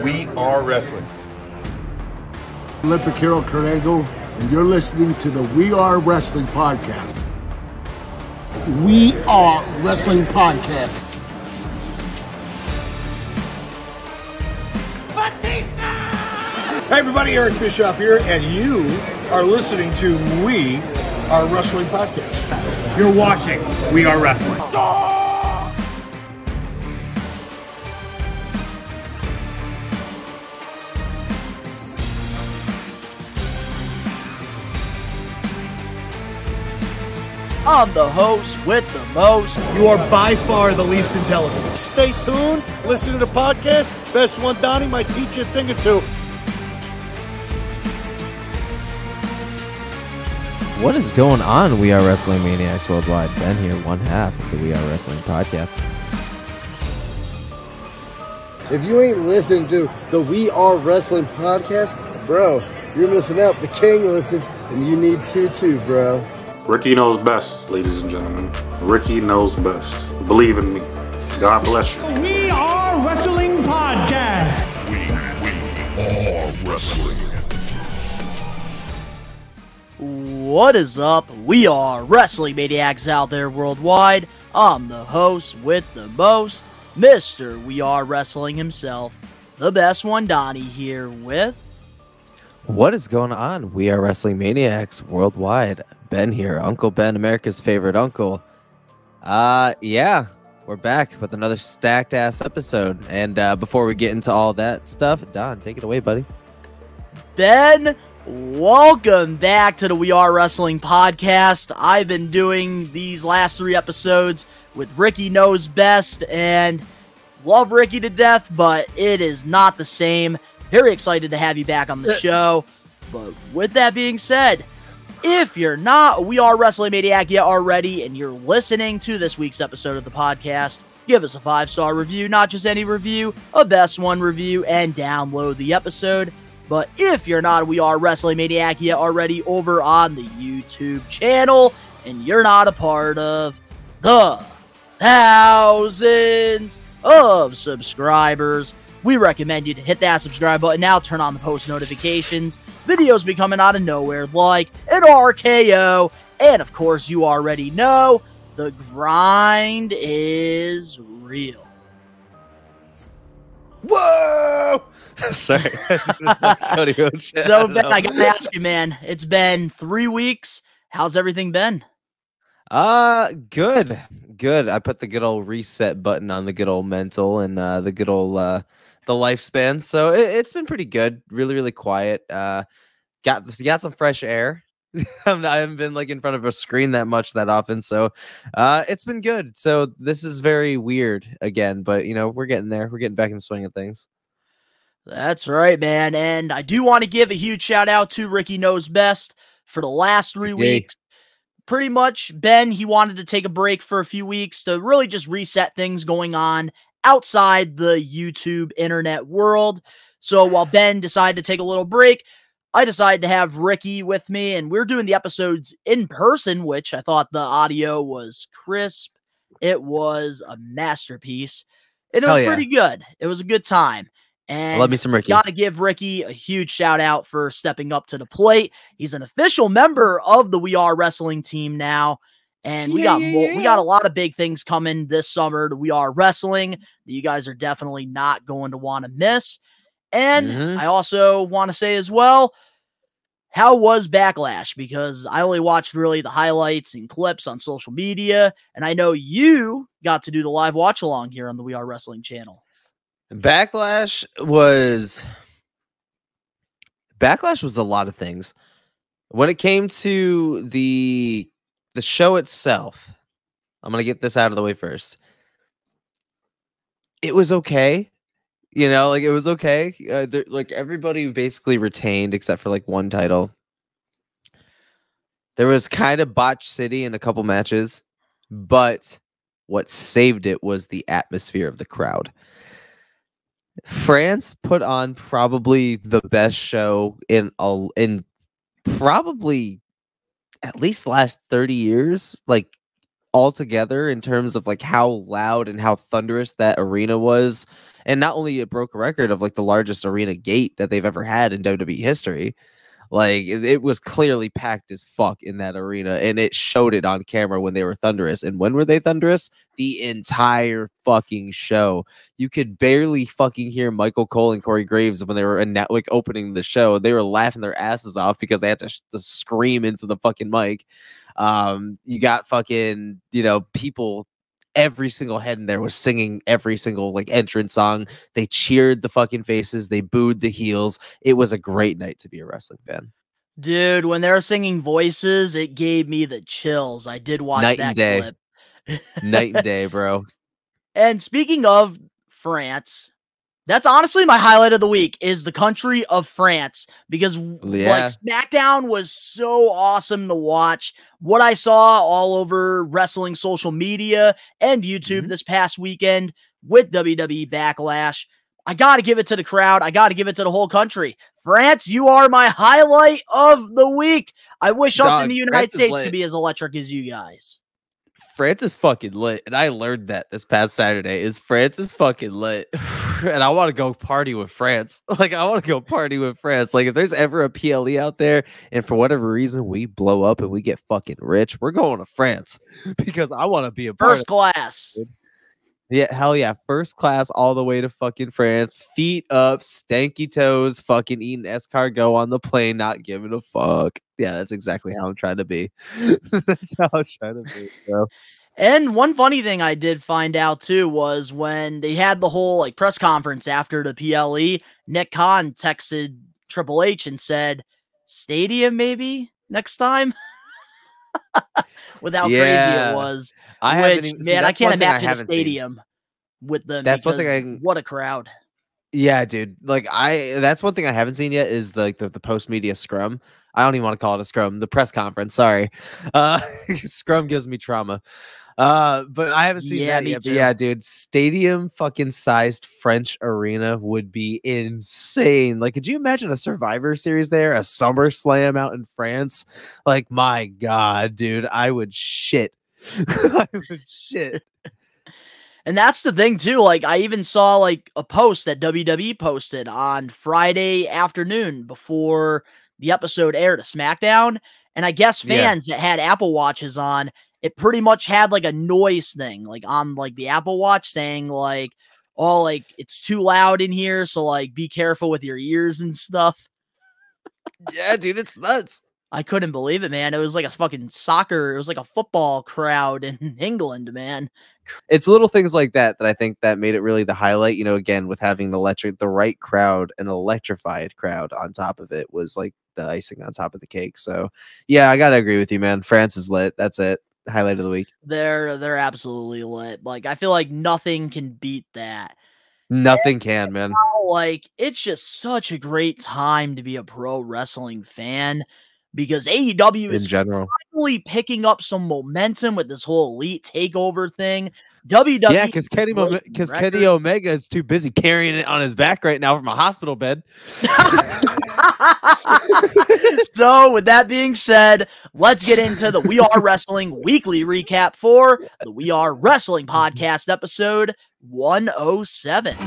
We are wrestling. Olympic hero Kurt Angle, and you're listening to the We Are Wrestling Podcast. We Are Wrestling Podcast. Hey everybody, Eric Bischoff here, and you are listening to We Are Wrestling Podcast. You're watching We Are Wrestling. I'm the host with the most. You are by far the least intelligent. Stay tuned. Listen to the podcast. Best one, Donnie, might teach you a thing or two. What is going on, We Are Wrestling Maniacs Worldwide? Ben here, one half of the We Are Wrestling Podcast. If you ain't listening to the We Are Wrestling Podcast, bro, you're missing out. The king listens, and you need to too, bro. Ricky knows best, ladies and gentlemen. Ricky knows best. Believe in me. God bless you. We Are Wrestling Podcast. We are wrestling. What is up? We are Wrestling Maniacs out there worldwide. I'm the host with the most, Mr. We Are Wrestling himself, the best one, Donnie, here with... What is going on, We Are Wrestling Maniacs Worldwide? Ben here, Uncle Ben, America's favorite uncle. Yeah, we're back with another stacked-ass episode. And before we get into all that stuff, Don, take it away, buddy. Ben, welcome back to the We Are Wrestling Podcast. I've been doing these last 3 episodes with Ricky Knows Best, and love Ricky to death, but it is not the same. Very excited to have you back on the show. But with that being said, if you're not a We Are Wrestling Maniac yet already, and you're listening to this week's episode of the podcast, give us a 5-star review, not just any review, a best one review, and download the episode. But if you're not a We Are Wrestling Maniac yet already over on the YouTube channel, and you're not a part of the thousands of subscribers, we recommend you to hit that subscribe button now, turn on the post notifications. Videos be coming out of nowhere like an RKO. And of course, you already know, the grind is real. Whoa! Sorry. So, Ben, I gotta ask you, man. It's been 3 weeks. How's everything been? Good. I put the good old reset button on the good old mental and the good old the lifespan. So it's been pretty good. Really, really quiet. Got some fresh air. I haven't been like in front of a screen that often. So it's been good. So this is very weird again, but you know, we're getting there. We're getting back in the swing of things. That's right, man. And I do want to give a huge shout out to Ricky Knows Best for the last 3 weeks. Pretty much, Ben, he wanted to take a break for a few weeks to really just reset things going on outside the YouTube internet world. So while Ben decided to take a little break, I decided to have Ricky with me, and we're doing the episodes in person, which I thought the audio was crisp. It was a masterpiece, and it was pretty good. It was a good time. And love me some Ricky. Gotta give Ricky a huge shout out for stepping up to the plate. He's an official member of the We Are Wrestling team now. And we got a lot of big things coming this summer to We Are Wrestling that you guys are definitely not going to want to miss. And I also want to say as well, how was Backlash? Because I only watched really the highlights and clips on social media. And I know you got to do the live watch along here on the We Are Wrestling channel. Backlash was a lot of things. When it came to the show itself, I'm going to get this out of the way first. It was okay. You know, like it was okay. Like everybody basically retained except for like one title. There was kind of botch city in a couple matches, but what saved it was the atmosphere of the crowd. France put on probably the best show in probably at least the last 30 years, like altogether in terms of like how loud and how thunderous that arena was And not only it broke a record of like the largest arena gate that they've ever had in WWE history, like it was clearly packed as fuck in that arena, and it showed it on camera when they were thunderous. And when were they thunderous? The entire fucking show. You could barely fucking hear Michael Cole and Corey Graves when they were like opening the show. They were laughing their asses off because they had to scream into the fucking mic. You got fucking, you know, people. Every single head in there was singing every single like entrance song. They cheered the fucking faces. They booed the heels. It was a great night to be a wrestling fan. Dude, when they were singing Voices, it gave me the chills. I did watch Night that and day. clip. Night and day, bro. And speaking of France, that's honestly my highlight of the week is the country of France, because like SmackDown was so awesome to watch. What I saw all over wrestling social media and YouTube this past weekend with WWE Backlash, I got to give it to the crowd. I got to give it to the whole country. France, you are my highlight of the week. I wish us in the United States could be as electric as you guys. France is fucking lit, and I learned that this past Saturday. Is France is fucking lit, and I want to go party with France. Like I want to go party with France. Like if there's ever a PLE out there, and for whatever reason we blow up and we get fucking rich, we're going to France because I want to be a first class. Yeah, hell yeah, first class all the way to fucking France, feet up, stanky toes, fucking eating escargot on the plane, not giving a fuck. Yeah, that's exactly how I'm trying to be. That's how I'm trying to be, bro. And one funny thing I did find out too was when they had the whole like press conference after the PLE, Nick Khan texted Triple H and said, "Stadium maybe next time." With how crazy it was. I can't imagine a stadium with them. That's one thing. What a crowd. Yeah, dude. Like that's one thing I haven't seen yet is like the post media scrum. I don't even want to call it a scrum. The press conference. Sorry, scrum gives me trauma. But I haven't seen that yet. But yeah, dude, stadium fucking sized French arena would be insane. Like, could you imagine a Survivor Series there, a SummerSlam out in France? Like, my God, dude, I would shit. I would shit. And that's the thing too. Like, I even saw like a post that WWE posted on Friday afternoon before the episode aired of SmackDown. And I guess fans that had Apple Watches on, it pretty much had like a noise thing, like on like the Apple Watch saying like, oh, like it's too loud in here. So like, be careful with your ears and stuff. Yeah, dude, it's nuts. I couldn't believe it, man. It was like a fucking soccer. It was like a football crowd in England, man. It's little things like that I think that made it really the highlight. You know, again, with having the right crowd, an electrified crowd on top of it was like the icing on top of the cake. So yeah, I gotta agree with you, man. France is lit. That's it. Highlight of the week. They're absolutely lit. Like I feel like nothing can beat that. Nothing can, man. Like it's just such a great time to be a pro wrestling fan because AEW is finally picking up some momentum with this whole elite takeover thing. WWE, yeah, because Kenny Omega is too busy carrying it on his back right now from a hospital bed. So, with that being said, let's get into the We Are Wrestling weekly recap for the We Are Wrestling podcast episode 107.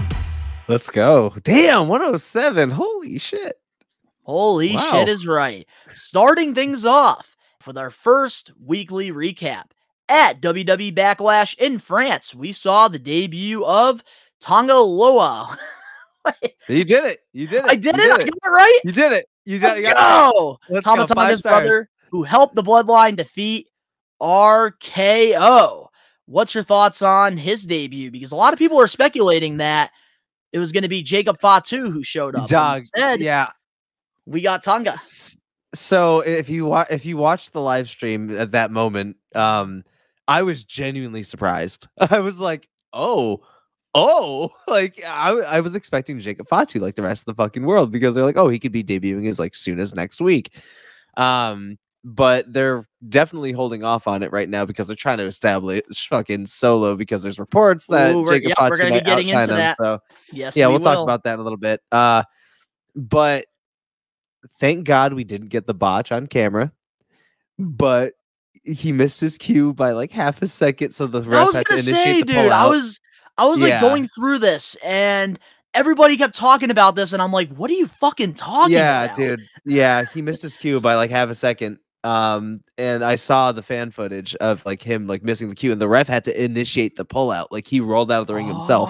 Let's go. Damn, 107. Holy shit. Holy shit is right. Starting things off with our first weekly recap. At WWE Backlash in France, we saw the debut of Tonga Loa. You did it. You did it. I did it. I got it right. You did it. Let's go. Tama Tonga's brother who helped the Bloodline defeat RKO. What's your thoughts on his debut? Because a lot of people are speculating that it was going to be Jacob Fatu who showed up. Dog, instead, yeah. We got Tonga. So if you watch the live stream at that moment, I was genuinely surprised. I was like, oh, like I was expecting Jacob Fatu like the rest of the fucking world because they're like, oh, he could be debuting as like soon as next week. But they're definitely holding off on it right now because they're trying to establish fucking Solo because there's reports that Jacob Fatu we're going to be getting into that. So yes, yeah, we'll talk about that in a little bit. But thank God we didn't get the botch on camera. But he missed his cue by like half a second, so the ref had to initiate the pull out. I was like going through this and everybody kept talking about this and I'm like, what are you fucking talking about? Dude. Yeah, he missed his cue by like half a second. And I saw the fan footage of like him like missing the cue, and the ref had to initiate the pullout. Like he rolled out of the ring himself.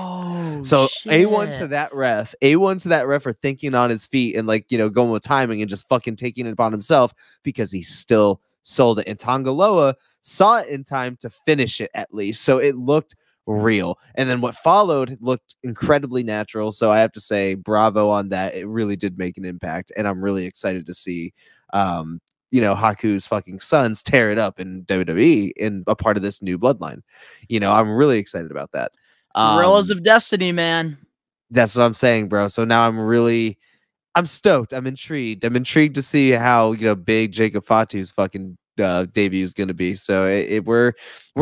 So A1 to that ref, A1 to that ref for thinking on his feet and like, you know, going with timing and just fucking taking it upon himself because he still sold it. And Tongaloa saw it in time to finish it at least. So it looked real. And then what followed looked incredibly natural. So I have to say bravo on that. It really did make an impact. And I'm really excited to see you know, Haku's fucking sons tear it up in WWE in a part of this new bloodline. You know, I'm really excited about that. Gorillas of Destiny, man. That's what I'm saying, bro. So now I'm stoked. I'm intrigued. I'm intrigued to see how, you know, big Jacob Fatu's fucking debut is going to be. So we're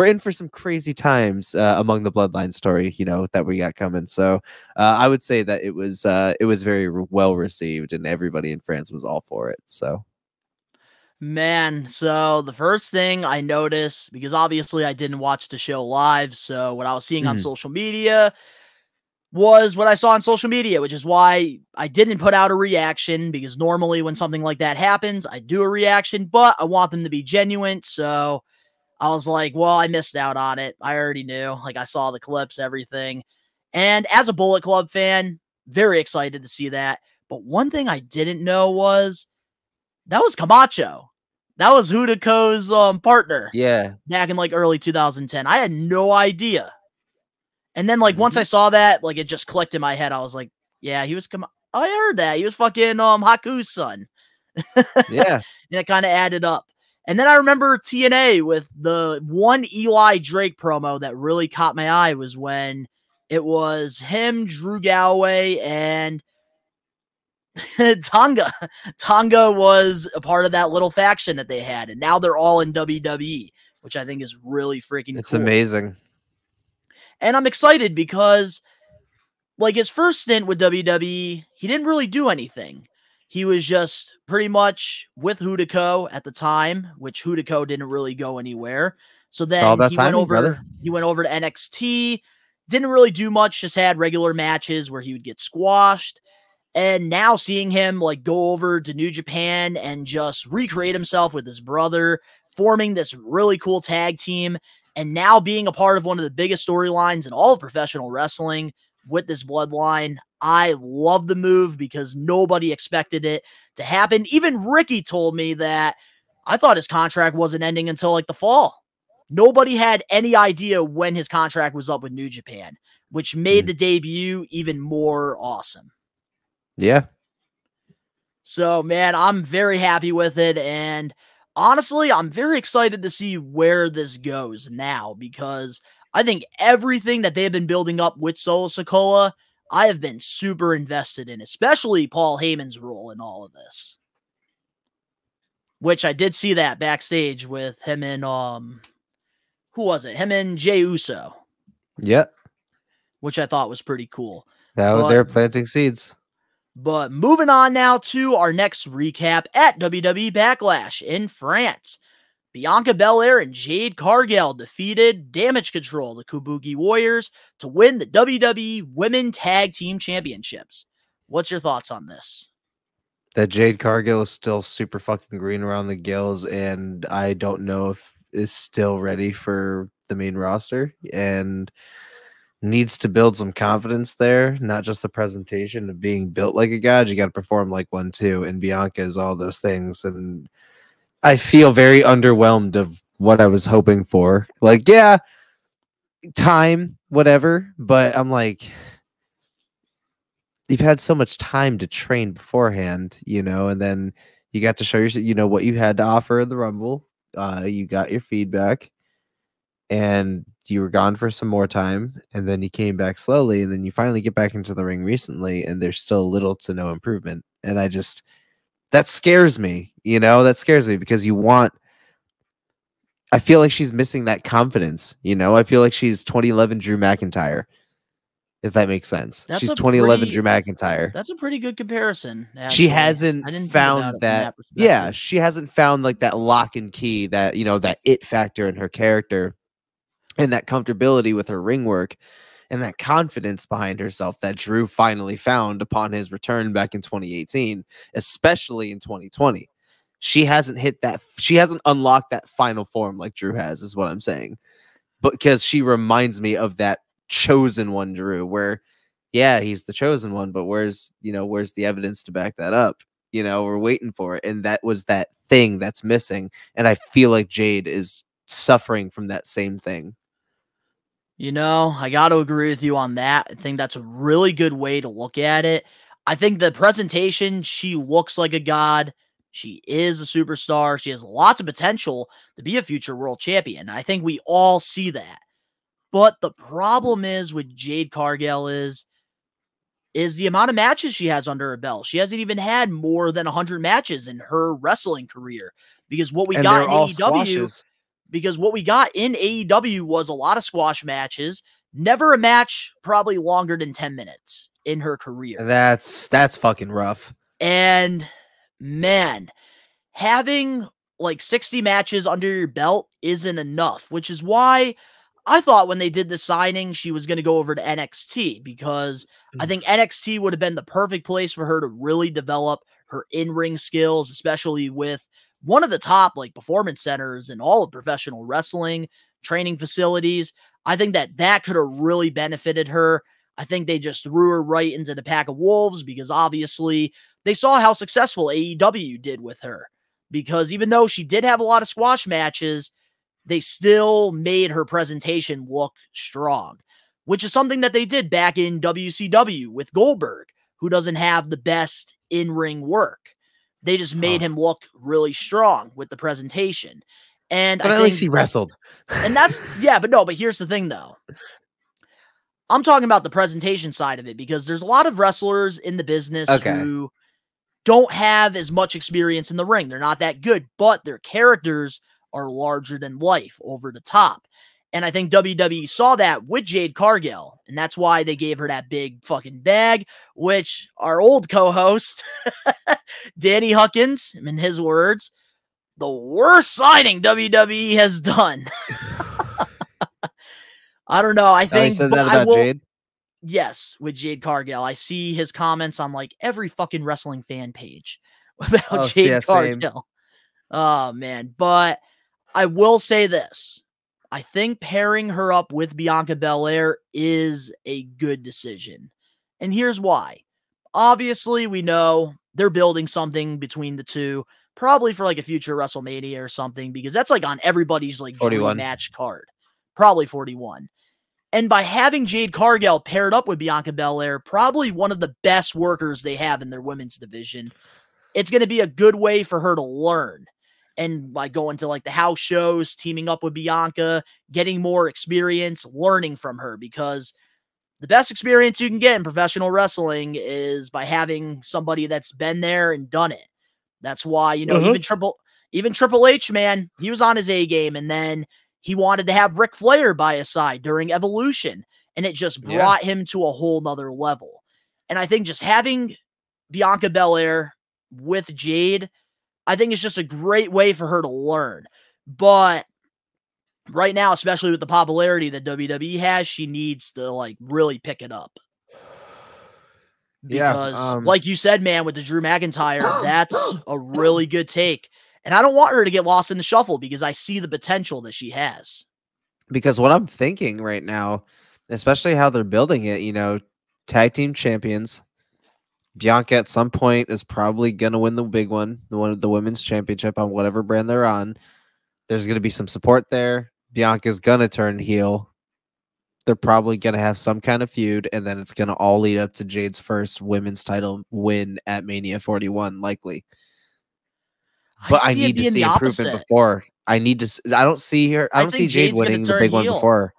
in for some crazy times among the bloodline story, you know, that we got coming. So I would say that it was very well received and everybody in France was all for it. So. Man, so the first thing I noticed, because obviously I didn't watch the show live, so what I was seeing on social media was what I saw on social media, which is why I didn't put out a reaction, because normally when something like that happens, I do a reaction, but I want them to be genuine, so I was like, well, I missed out on it. I already knew. Like, I saw the clips, everything. And as a Bullet Club fan, very excited to see that. But one thing I didn't know was that was Camacho. That was Hudiko's partner. Yeah. Back in like early 2010. I had no idea. And then like once I saw that, like it just clicked in my head. I was like, yeah, he was I heard that. He was fucking Haku's son. Yeah. And it kind of added up. And then I remember TNA with the one Eli Drake promo that really caught my eye was when it was him, Drew Galloway, and Tonga. Tonga was a part of that little faction that they had, and now they're all in WWE, which I think is really freaking cool. It's amazing. And I'm excited because, like, his first stint with WWE, he didn't really do anything. He was just pretty much with Hudiko at the time, which Hudiko didn't really go anywhere. So then he went over to NXT, didn't really do much, just had regular matches where he would get squashed. And now seeing him like go over to New Japan and just recreate himself with his brother, forming this really cool tag team, and now being a part of one of the biggest storylines in all of professional wrestling with this bloodline, I love the move because nobody expected it to happen. Even Ricky told me that I thought his contract wasn't ending until like the fall. Nobody had any idea when his contract was up with New Japan, which made the debut even more awesome. Yeah. So, man, I'm very happy with it. And honestly, I'm very excited to see where this goes now because I think everything that they've been building up with Solo Sikoa, I have been super invested in, especially Paul Heyman's role in all of this. Which I did see that backstage with him and, who was it? Him and Jey Uso. Yep. Which I thought was pretty cool. They're planting seeds. But moving on now to our next recap at WWE Backlash in France. Bianca Belair and Jade Cargill defeated Damage Control, the Kabuki Warriors, to win the WWE Women Tag Team Championships. What's your thoughts on this? That Jade Cargill is still super fucking green around the gills, and I don't know if is still ready for the main roster, and needs to build some confidence there, not just the presentation of being built like a god. You got to perform like one too, and Bianca is all those things, and I feel very underwhelmed of what I was hoping for. Like, yeah, time, whatever, but I'm like, you've had so much time to train beforehand, you know, and then you got to show yourself, you know, what you had to offer in the Rumble. You got your feedback, and you were gone for some more time, and then you came back slowly, and then you finally get back into the ring recently, and there's still little to no improvement. And that scares me, you know, that scares me because I feel like she's missing that confidence, you know, I feel like she's 2011 Drew McIntyre, if that makes sense. She's 2011 Drew McIntyre. That's a pretty good comparison. Actually. She hasn't found that. Yeah, she hasn't found like that lock and key, that, you know, that it factor in her character and that comfortability with her ring work. and that confidence behind herself that Drew finally found upon his return back in 2018, especially in 2020. She hasn't hit that. She hasn't unlocked that final form like Drew has, is what I'm saying. But because she reminds me of that chosen one, Drew, where, yeah, he's the chosen one, but where's the evidence to back that up? We're waiting for it. And that was that thing that's missing. And I feel like Jade is suffering from that same thing. I got to agree with you on that. I think that's a really good way to look at it. I think the presentation, she looks like a god. She is a superstar. She has lots of potential to be a future world champion. I think we all see that. But the problem is with Jade Cargill is the amount of matches she has under her belt. She hasn't even had more than 100 matches in her wrestling career, because what we got in AEW, was a lot of squash matches, never a match probably longer than 10 minutes in her career. That's fucking rough. And man, having like 60 matches under your belt isn't enough, which is why I thought when they did the signing, she was going to go over to NXT, because I think NXT would have been the perfect place for her to really develop her in-ring skills, especially with one of the top performance centers in all of professional wrestling, training facilities. I think that could have really benefited her. I think they just threw her right into the pack of wolves, because obviously they saw how successful AEW did with her, because even though she did have a lot of squash matches, they still made her presentation look strong, which is something that they did back in WCW with Goldberg, who doesn't have the best in-ring work. They just made him look really strong with the presentation. And but at least he wrestled. And that's, but here's the thing though. I'm talking about the presentation side of it, because there's a lot of wrestlers in the business who don't have as much experience in the ring. They're not that good, but their characters are larger than life, over the top. And I think WWE saw that with Jade Cargill, and that's why they gave her that big fucking bag, which our old co-host, Danny Huckins, in his words, the worst signing WWE has done. I don't know. I think he said that about Jade? Yes, with Jade Cargill. I see his comments on every fucking wrestling fan page about Jade Cargill. Oh, man. But I will say this. I think pairing her up with Bianca Belair is a good decision. And here's why. Obviously, we know they're building something between the two, probably for a future WrestleMania or something, because that's on everybody's dream match card. Probably 41. And by having Jade Cargill paired up with Bianca Belair, probably one of the best workers they have in their women's division, it's going to be a good way for her to learn. And by going to the house shows, teaming up with Bianca, getting more experience, learning from her, because the best experience you can get in professional wrestling is by having somebody that's been there and done it. That's why, even Triple H, man, he was on his A game, and then he wanted to have Ric Flair by his side during Evolution, and it just brought him to a whole nother level. And I think just having Bianca Belair with Jade, I think it's just a great way for her to learn. But right now, especially with the popularity that WWE has, she needs to really pick it up. Because like you said, man, with the Drew McIntyre, that's a really good take. And I don't want her to get lost in the shuffle, because I see the potential that she has. Because what I'm thinking right now, especially how they're building it, tag team champions, Bianca at some point is probably going to win the big one, the women's championship on whatever brand they're on. There's going to be some support there. Bianca's going to turn heel. They're probably going to have some kind of feud, and then it's going to all lead up to Jade's first women's title win at Mania 41, likely. But I need to see improvement before. I don't see her. I don't see Jade winning the big one before.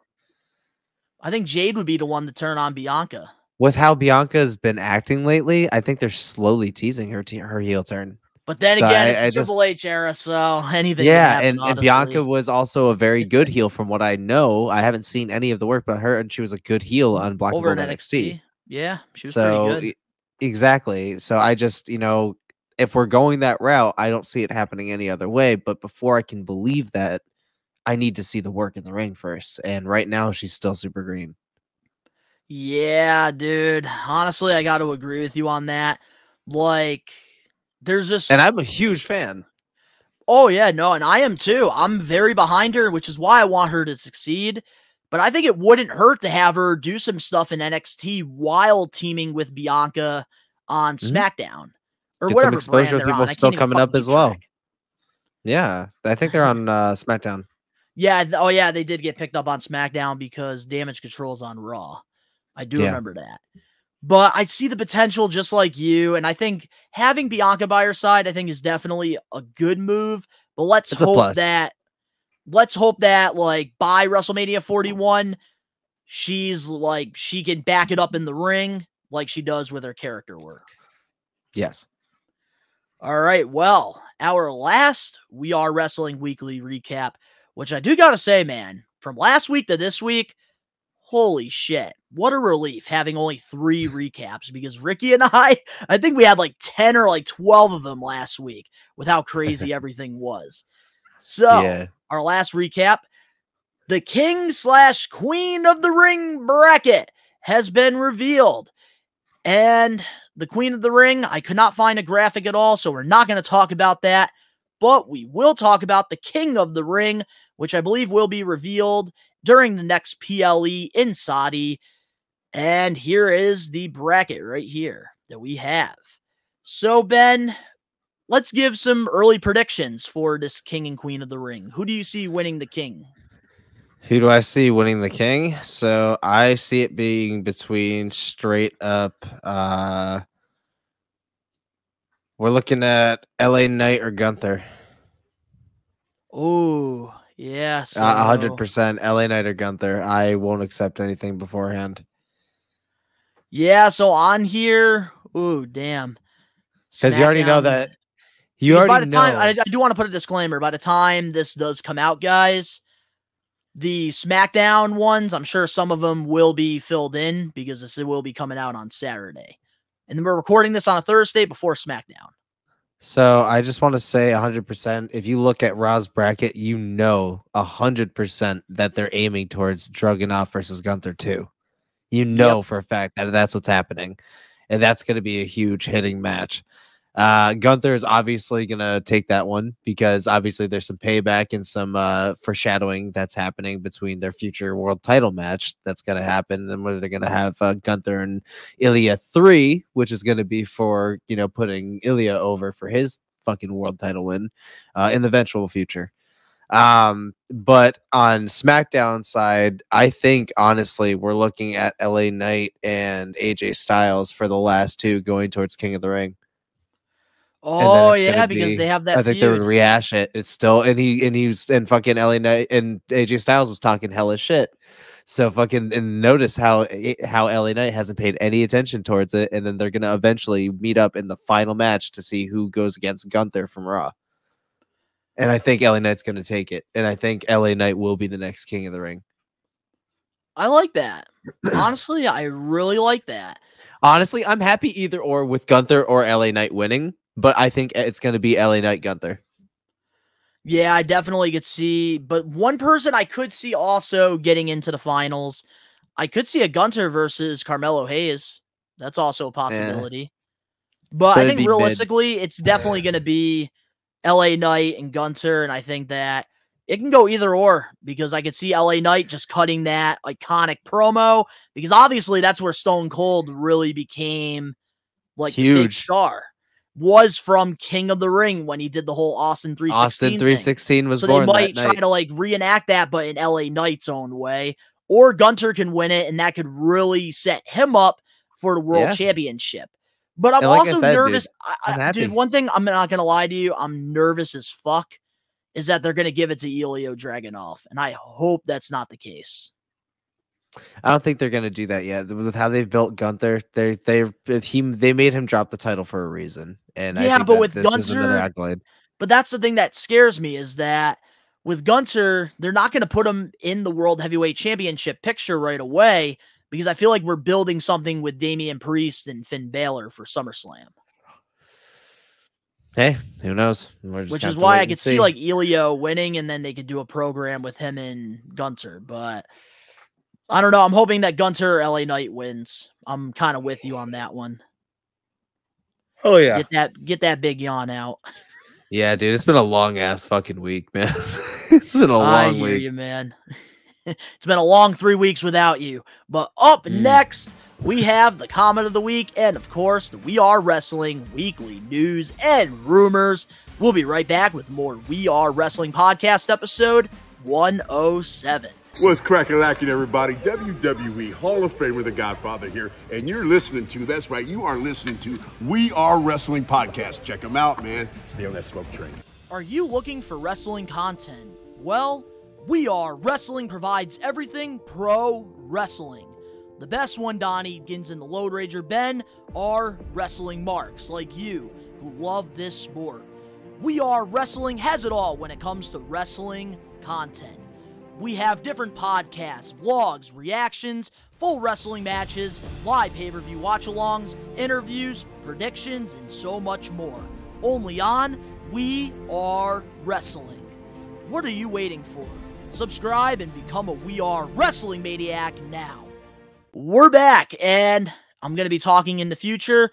I think Jade would be the one to turn on Bianca. With how Bianca's been acting lately, I think they're slowly teasing her heel turn. But then again, it's the Triple H era, so anything can happen, and Bianca was also a very good heel from what I know. I haven't seen any of the work, but I heard she was a good heel on Black and Gold NXT. Yeah, she was pretty good. Exactly. So I just, if we're going that route, I don't see it happening any other way. But before I can believe that, I need to see the work in the ring first. And right now, she's still super green. Yeah, dude. Honestly, I got to agree with you on that. Like, there's just... And I'm a huge fan. Oh, yeah, no, and I am too. I'm very behind her, which is why I want her to succeed. But I think it wouldn't hurt to have her do some stuff in NXT while teaming with Bianca on SmackDown. Or Get whatever some exposure brand with they're people on. I still can't even coming up fucking as keep well. track. Yeah, I think they're on SmackDown. Yeah, oh yeah, they did get picked up on SmackDown because Damage Control's on Raw. I do remember that. But I see the potential just like you, and I think having Bianca by her side, I think is definitely a good move. But let's hope that like by WrestleMania 41, she's like she can back it up in the ring like she does with her character work. Yes. All right, well, our last We Are Wrestling Weekly recap, which I do gotta say, man, from last week to this week, holy shit. What a relief having only 3 recaps, because Ricky and I think we had like 10 or like 12 of them last week with how crazy everything was. So, our last recap, the King/Queen of the Ring bracket has been revealed. And the Queen of the Ring, I could not find a graphic at all, so we're not going to talk about that. But we will talk about the King of the Ring, which I believe will be revealed during the next PLE in Saudi. And here is the bracket right here that we have. So, Ben, let's give some early predictions for this King and Queen of the Ring. Who do you see winning the King? Who do I see winning the King? So I see it being between straight up. We're looking at LA Knight or Gunther. Oh, yeah. 100% LA Knight or Gunther. I won't accept anything beforehand. Yeah, so on here, ooh, damn. Because you already know that. You already know. I do want to put a disclaimer. By the time this does come out, guys, the SmackDown ones, I'm sure some of them will be filled in because this will be coming out on Saturday. And then we're recording this on a Thursday before SmackDown. So I just want to say 100%. If you look at Raw's bracket, you know 100% that they're aiming towards Dragunov versus Gunther too. You know for a fact that that's what's happening. And that's going to be a huge hitting match. Gunther is obviously going to take that one because obviously there's some payback and some foreshadowing that's happening between their future world title match that's going to happen. And then whether they're going to have Gunther and Ilya 3, which is going to be for, you know, putting Ilya over for his fucking world title win in the eventual future. But on SmackDown side, I think honestly we're looking at LA Knight and AJ Styles for the last 2 going towards King of the Ring. Oh yeah, because they have that. I think they would rehash it. It's still and fucking LA Knight and AJ Styles was talking hella shit. So fucking and notice how LA Knight hasn't paid any attention towards it, and then they're gonna eventually meet up in the final match to see who goes against Gunther from Raw. And I think LA Knight's gonna take it, and I think LA Knight will be the next King of the Ring. I like that. Honestly, I really like that. Honestly, I'm happy either or with Gunther or LA Knight winning. But I think it's going to be LA Knight Gunther. Yeah, I definitely could see. But one person I could see also getting into the finals, I could see a Gunther versus Carmelo Hayes. That's also a possibility. But I think realistically, it's definitely going to be LA Knight and Gunther. And I think that it can go either or because I could see LA Knight just cutting that iconic promo because obviously that's where Stone Cold really became like huge. The big star. Was from King of the Ring when he did the whole Austin 316 Austin 316 was so born they might that try night. to like reenact that, but in LA Knight's own way. Or Gunther can win it, and that could really set him up for the World Championship. But I'm also nervous. Dude, one thing I'm not going to lie to you, I'm nervous as fuck, is that they're going to give it to Ilya Dragunov, and I hope that's not the case. I don't think they're going to do that yet. With how they've built Gunther, they made him drop the title for a reason. And yeah, I think but with this is Gunther, another accolade. But that's the thing that scares me is that with Gunther, they're not going to put him in the World Heavyweight Championship picture right away because I feel like we're building something with Damian Priest and Finn Balor for SummerSlam. Hey, who knows? Which is why I could see like Ilya winning, and then they could do a program with him and Gunther. But I don't know. I'm hoping that Gunter LA Knight wins. I'm kind of with you on that one. Oh yeah. Get that big yawn out. Yeah, dude, it's been a long ass fucking week, man. It's been a long week. I hear you, man. It's been a long 3 weeks without you. But up next, we have the comment of the week and, of course, the We Are Wrestling weekly news and rumors. We'll be right back with more We Are Wrestling podcast episode 107. What's crackin' everybody? WWE Hall of Famer, the Godfather here, and you're listening to, that's right, you are listening to We Are Wrestling Podcast. Check them out, man. Stay on that smoke train. Are you looking for wrestling content? Well, We Are Wrestling provides everything pro wrestling. The best one, Donnie, Gins, and the Load Rager Ben, are wrestling marks like you who love this sport. We Are Wrestling has it all when it comes to wrestling content. We have different podcasts, vlogs, reactions, full wrestling matches, live pay-per-view watch-alongs, interviews, predictions, and so much more. Only on We Are Wrestling. What are you waiting for? Subscribe and become a We Are Wrestling Maniac now. We're back, and I'm going to be talking in the future.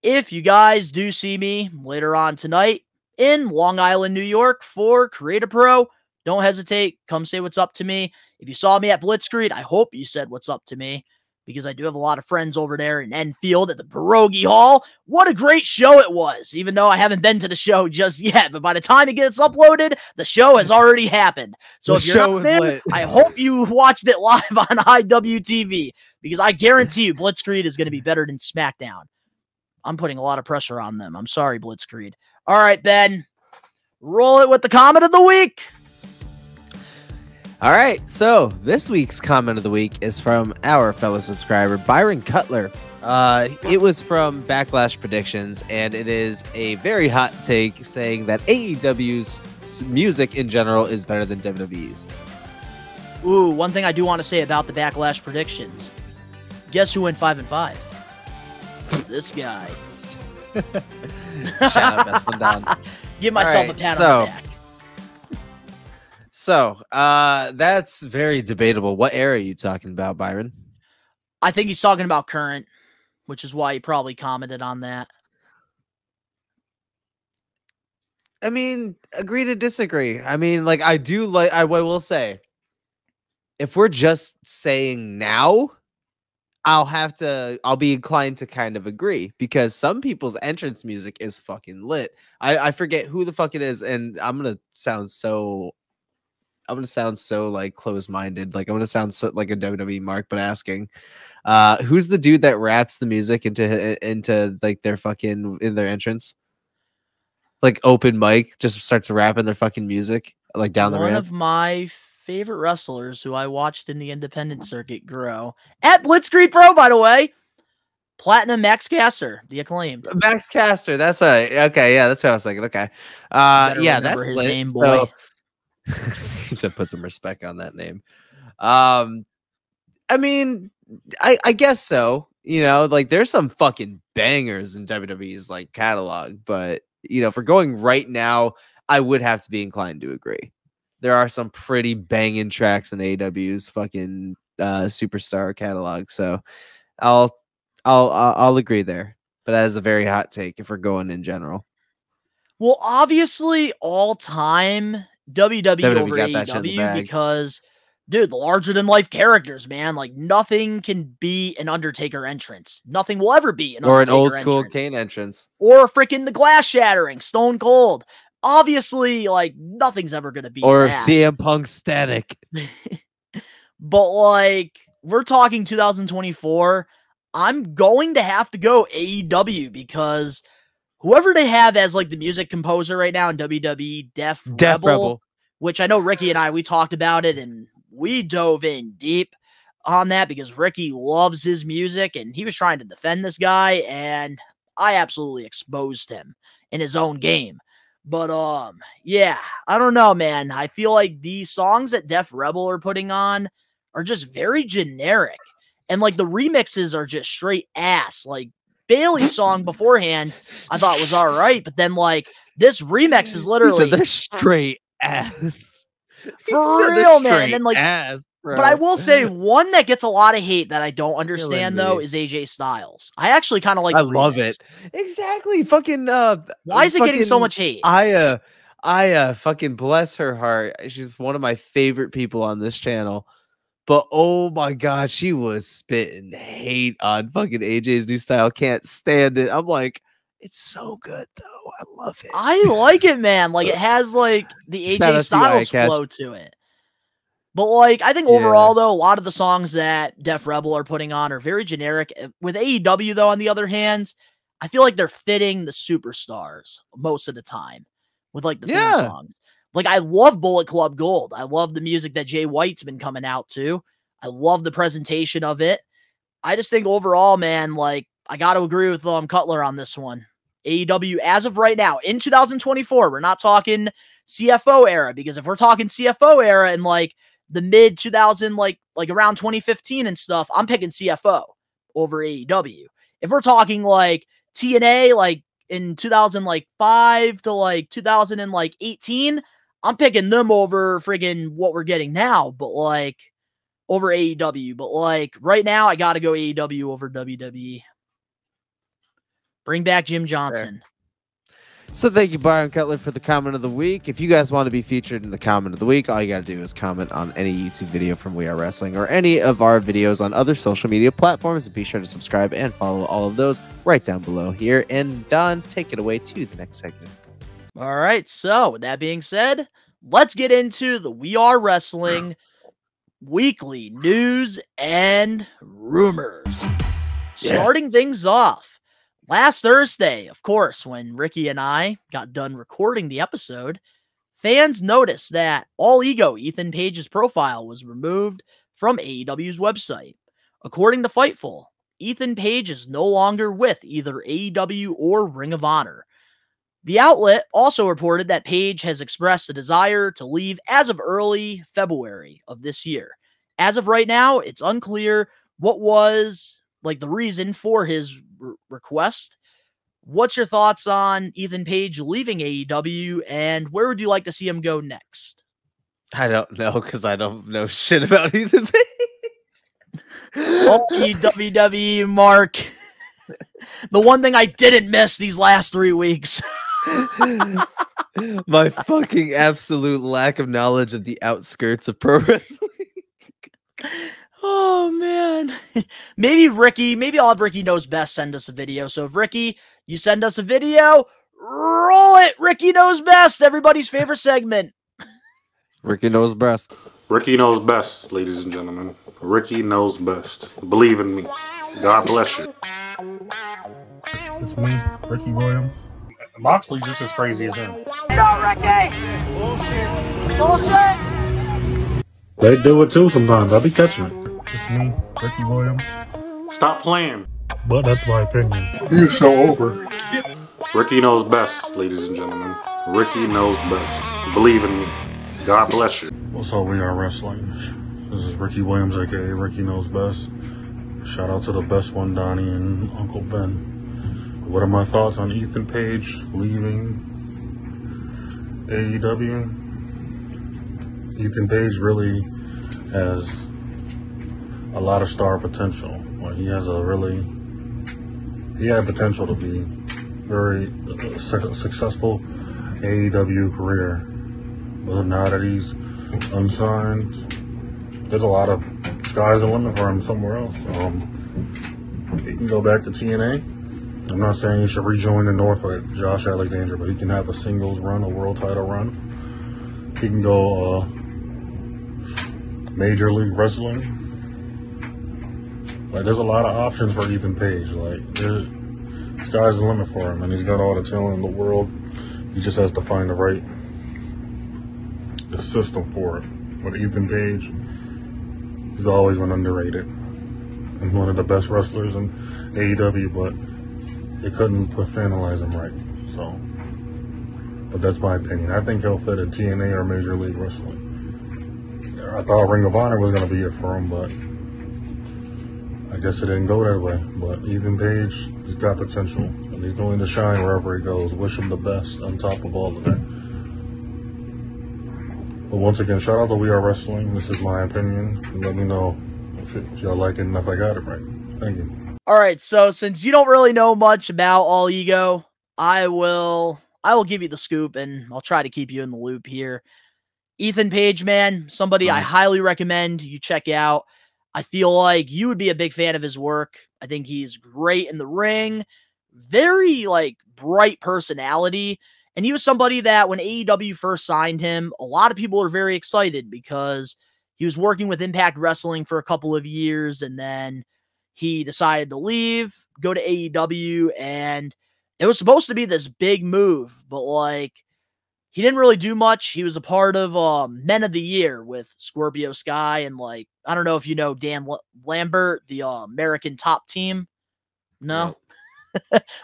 If you guys do see me later on tonight in Long Island, New York for Create a Pro, don't hesitate. Come say what's up to me. If you saw me at Blitzkrieg, I hope you said what's up to me because I do have a lot of friends over there in Enfield at the Pierogi Hall. What a great show it was, even though I haven't been to the show just yet. But by the time it gets uploaded, the show has already happened. So if you're not there, I hope you watched it live on IWTV because I guarantee you Blitzkrieg is going to be better than SmackDown. I'm putting a lot of pressure on them. I'm sorry, Blitzkrieg. All right, Ben. Roll it with the comment of the week. All right, so this week's comment of the week is from our fellow subscriber, Byron Cutler. It was from Backlash Predictions, and it is a very hot take saying that AEW's music in general is better than WWE's. Ooh, one thing I do want to say about the Backlash Predictions. Guess who went 5-5? This guy. Shout out, best one down. Give myself a pat on the back. So, that's very debatable. What era are you talking about, Byron? I think he's talking about current, which is why he probably commented on that. I mean, agree to disagree. I mean, like, I will say, if we're just saying now, I'll be inclined to kind of agree because some people's entrance music is fucking lit. I forget who the fuck it is, and I'm gonna sound so like closed-minded. Like I'm gonna sound so, like a WWE mark, but asking, who's the dude that raps the music into like their fucking in their entrance? Like open mic, just starts rapping their fucking music like down the ramp. One of my favorite wrestlers who I watched in the independent circuit grow at Blitzkrieg Pro, by the way. Platinum Max Caster, the Acclaimed. Max Caster, that's okay. Yeah, that's what I was thinking. Okay, yeah, that's his lit. name, boy. He said put some respect on that name. I mean, I guess so. You know, like there's some fucking bangers in WWE's like catalog, but you know, if we're going right now, I would have to be inclined to agree. There are some pretty banging tracks in AEW's fucking superstar catalog, so I'll agree there. But that is a very hot take if we're going in general. Well, obviously, all time WWE over AEW because, dude, the larger than life characters, man. Like nothing can be an Undertaker entrance. Nothing will ever be an or Undertaker an old school entrance. Kane entrance, or freaking the glass shattering, Stone Cold. Obviously, like nothing's ever gonna be or that. CM Punk static. But like we're talking 2024, I'm going to have to go AEW because whoever they have as like the music composer right now in WWE, Def Rebel, which I know Ricky and we talked about it and we dove in deep on that because Ricky loves his music and he was trying to defend this guy and I absolutely exposed him in his own game. But yeah, I don't know, man. I feel like these songs that Def Rebel are putting on are just very generic. And like the remixes are just straight ass. Like Bailey's song beforehand, I thought was all right, but then like this remix is literally they're straight ass. For real, man. And then like But I will say one that gets a lot of hate that I don't understand though is AJ Styles. I actually kind of like. I love it. Exactly. Fucking. Why is it getting so much hate? I fucking bless her heart. She's one of my favorite people on this channel. But oh my god, she was spitting hate on fucking AJ's new style. Can't stand it. I'm like, it's so good though. I love it. I like it, man. Like it has like the AJ Styles flow to it. But like I think overall though, a lot of the songs that Def Rebel are putting on are very generic. With AEW though, on the other hand, I feel like they're fitting the superstars most of the time with like the theme songs. Like I love Bullet Club Gold. I love the music that Jay White's been coming out to. I love the presentation of it. I just think overall, man, like I got to agree with Cutler on this one. AEW as of right now in 2024, we're not talking CFO era, because if we're talking CFO era and like the mid 2000, like around 2015 and stuff, I'm picking CFO over AEW. If we're talking like TNA, like in 2005 to like 2018, I'm picking them over friggin' what we're getting now, but like over AEW. But like right now, I got to go AEW over WWE. Bring back Jim Johnson. So thank you, Byron Cutler, for the comment of the week. If you guys want to be featured in the comment of the week, all you got to do is comment on any YouTube video from We Are Wrestling or any of our videos on other social media platforms. And be sure to subscribe and follow all of those right down below here. And Don, take it away to the next segment. All right. So with that being said, let's get into the We Are Wrestling weekly news and rumors. Starting things off. Last Thursday, of course, when Ricky and I got done recording the episode, fans noticed that All Ego Ethan Page's profile was removed from AEW's website. According to Fightful, Ethan Page is no longer with either AEW or Ring of Honor. The outlet also reported that Page has expressed a desire to leave as of early February of this year. As of right now, it's unclear what was like the reason for his request. What's your thoughts on Ethan Page leaving AEW, and where would you like to see him go next? I don't know, because I don't know shit about Ethan Page. Only WWE, Mark. The one thing I didn't miss these last 3 weeks. My fucking absolute lack of knowledge of the outskirts of pro wrestling. Oh, man. Maybe I'll have Ricky Knows Best send us a video. So if Ricky, you send us a video, roll it. Ricky Knows Best, everybody's favorite segment. Ricky Knows Best. Ricky knows best, ladies and gentlemen. Ricky knows best. Believe in me. God bless you. It's me, Ricky Williams. Moxley's just as crazy as him. No, Ricky! Bullshit! They do it too sometimes. I'll be catching it. It's me, Ricky Williams. Stop playing. But that's my opinion. You're so over. Ricky knows best, ladies and gentlemen. Ricky knows best. Believe in me. God bless you. What's up, We Are Wrestling? This is Ricky Williams, aka Ricky Knows Best. Shout out to the best one, Donnie and Uncle Ben. What are my thoughts on Ethan Page leaving AEW? Ethan Page really has a lot of star potential. Like he had potential to be very successful AEW career. But now that he's unsigned, there's a lot of sky's the limit for him somewhere else. He can go back to TNA. I'm not saying he should rejoin the North like Josh Alexander, but he can have a singles run, a world title run. He can go Major League Wrestling. Like, there's a lot of options for Ethan Page. Like, sky's the limit for him, and he's got all the talent in the world. He just has to find the system for it. But Ethan Page, he's always been underrated. And one of the best wrestlers in AEW, but they couldn't finalize him right. So, but that's my opinion. I think he'll fit at TNA or Major League Wrestling. I thought Ring of Honor was going to be it for him, but I guess it didn't go that way. But Ethan Page, he's got potential, and he's going to shine wherever he goes. Wish him the best on top of all of that. But once again, shout out to We Are Wrestling. This is my opinion. And let me know if y'all like it and if I got it right. Thank you. All right, so since you don't really know much about All Ego, I will give you the scoop, and I'll try to keep you in the loop here. Ethan Page, man, somebody I highly recommend you check out. I feel like you would be a big fan of his work. I think he's great in the ring, very like bright personality. And he was somebody that when AEW first signed him, a lot of people were very excited because he was working with Impact Wrestling for a couple of years, and then he decided to leave, go to AEW, and it was supposed to be this big move, but like he didn't really do much. He was a part of Men of the Year with Scorpio Sky, and like I don't know if you know Dan Lambert, the American Top Team. No.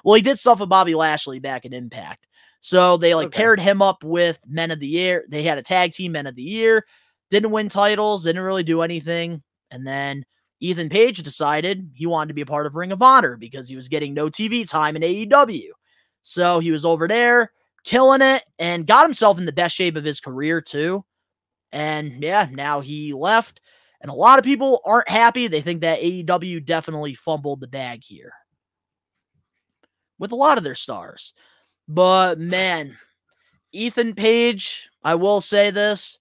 Well, he did stuff with Bobby Lashley back in Impact. So they paired him up with Men of the Year. They had a tag team, Men of the Year. Didn't win titles, didn't really do anything. And then Ethan Page decided he wanted to be a part of Ring of Honor because he was getting no TV time in AEW. So he was over there, killing it, and got himself in the best shape of his career too. And yeah, now he left. And a lot of people aren't happy. They think that AEW definitely fumbled the bag here with a lot of their stars. But man, Ethan Page, I will say this.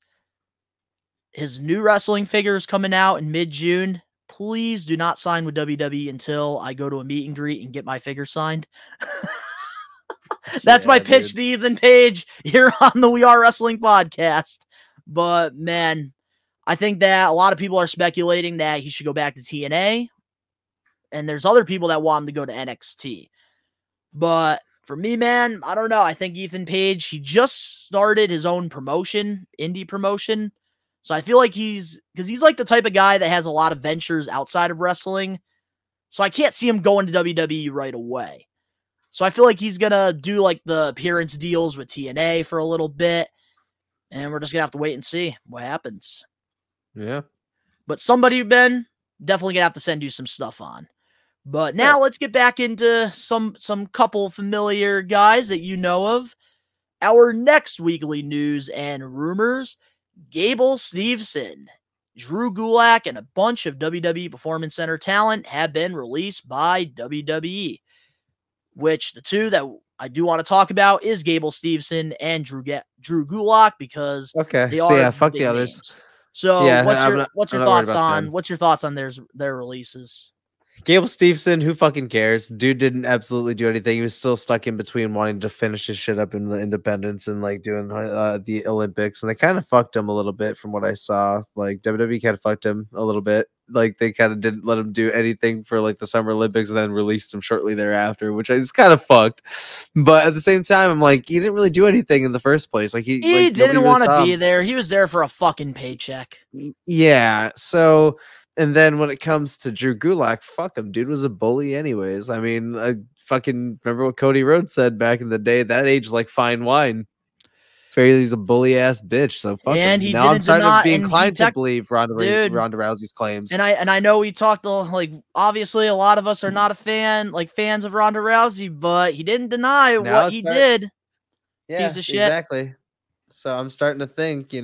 His new wrestling figure is coming out in mid-June. Please do not sign with WWE until I go to a meet and greet and get my figure signed. That's my pitch to Ethan Page here on the We Are Wrestling podcast. But man, I think that a lot of people are speculating that he should go back to TNA. And there's other people that want him to go to NXT. But for me, man, I don't know. I think Ethan Page, he just started his own promotion, indie promotion. So I feel like he's like the type of guy that has a lot of ventures outside of wrestling. So I can't see him going to WWE right away. So I feel like he's going to do like the appearance deals with TNA for a little bit. And we're just going to have to wait and see what happens. Yeah. But somebody, Ben, definitely going to have to send you some stuff on. But now let's get back into some couple familiar guys that you know of. Our next weekly news and rumors, Gable Steveson, Drew Gulak, and a bunch of WWE Performance Center talent have been released by WWE, which the two that I do want to talk about is Gable Steveson and Drew Gulak because they are fuck the names. others. So what's your thoughts on their releases? Gable Steveson, who fucking cares? Dude didn't absolutely do anything. He was still stuck in between wanting to finish his shit up in the independents and like doing the Olympics, and they kind of fucked him a little bit from what I saw. Like WWE kind of fucked him a little bit. Like they kind of didn't let him do anything for like the Summer Olympics, and then released him shortly thereafter, which is kind of fucked. But at the same time, I'm like, he didn't really do anything in the first place. Like he didn't want to be there. He was there for a fucking paycheck. Yeah. So. And then when it comes to Drew Gulak, fuck him. Dude was a bully anyways. I mean, I fucking remember what Cody Rhodes said back in the day. That age like fine wine. Fairly's a bully ass bitch. So fuck him. Now I'm starting to be inclined to believe Ronda Rousey's claims. And I know we talked like obviously a lot of us are not fans of Ronda Rousey, but he didn't deny what he did. Yeah, piece of shit. Exactly. So I'm starting to think,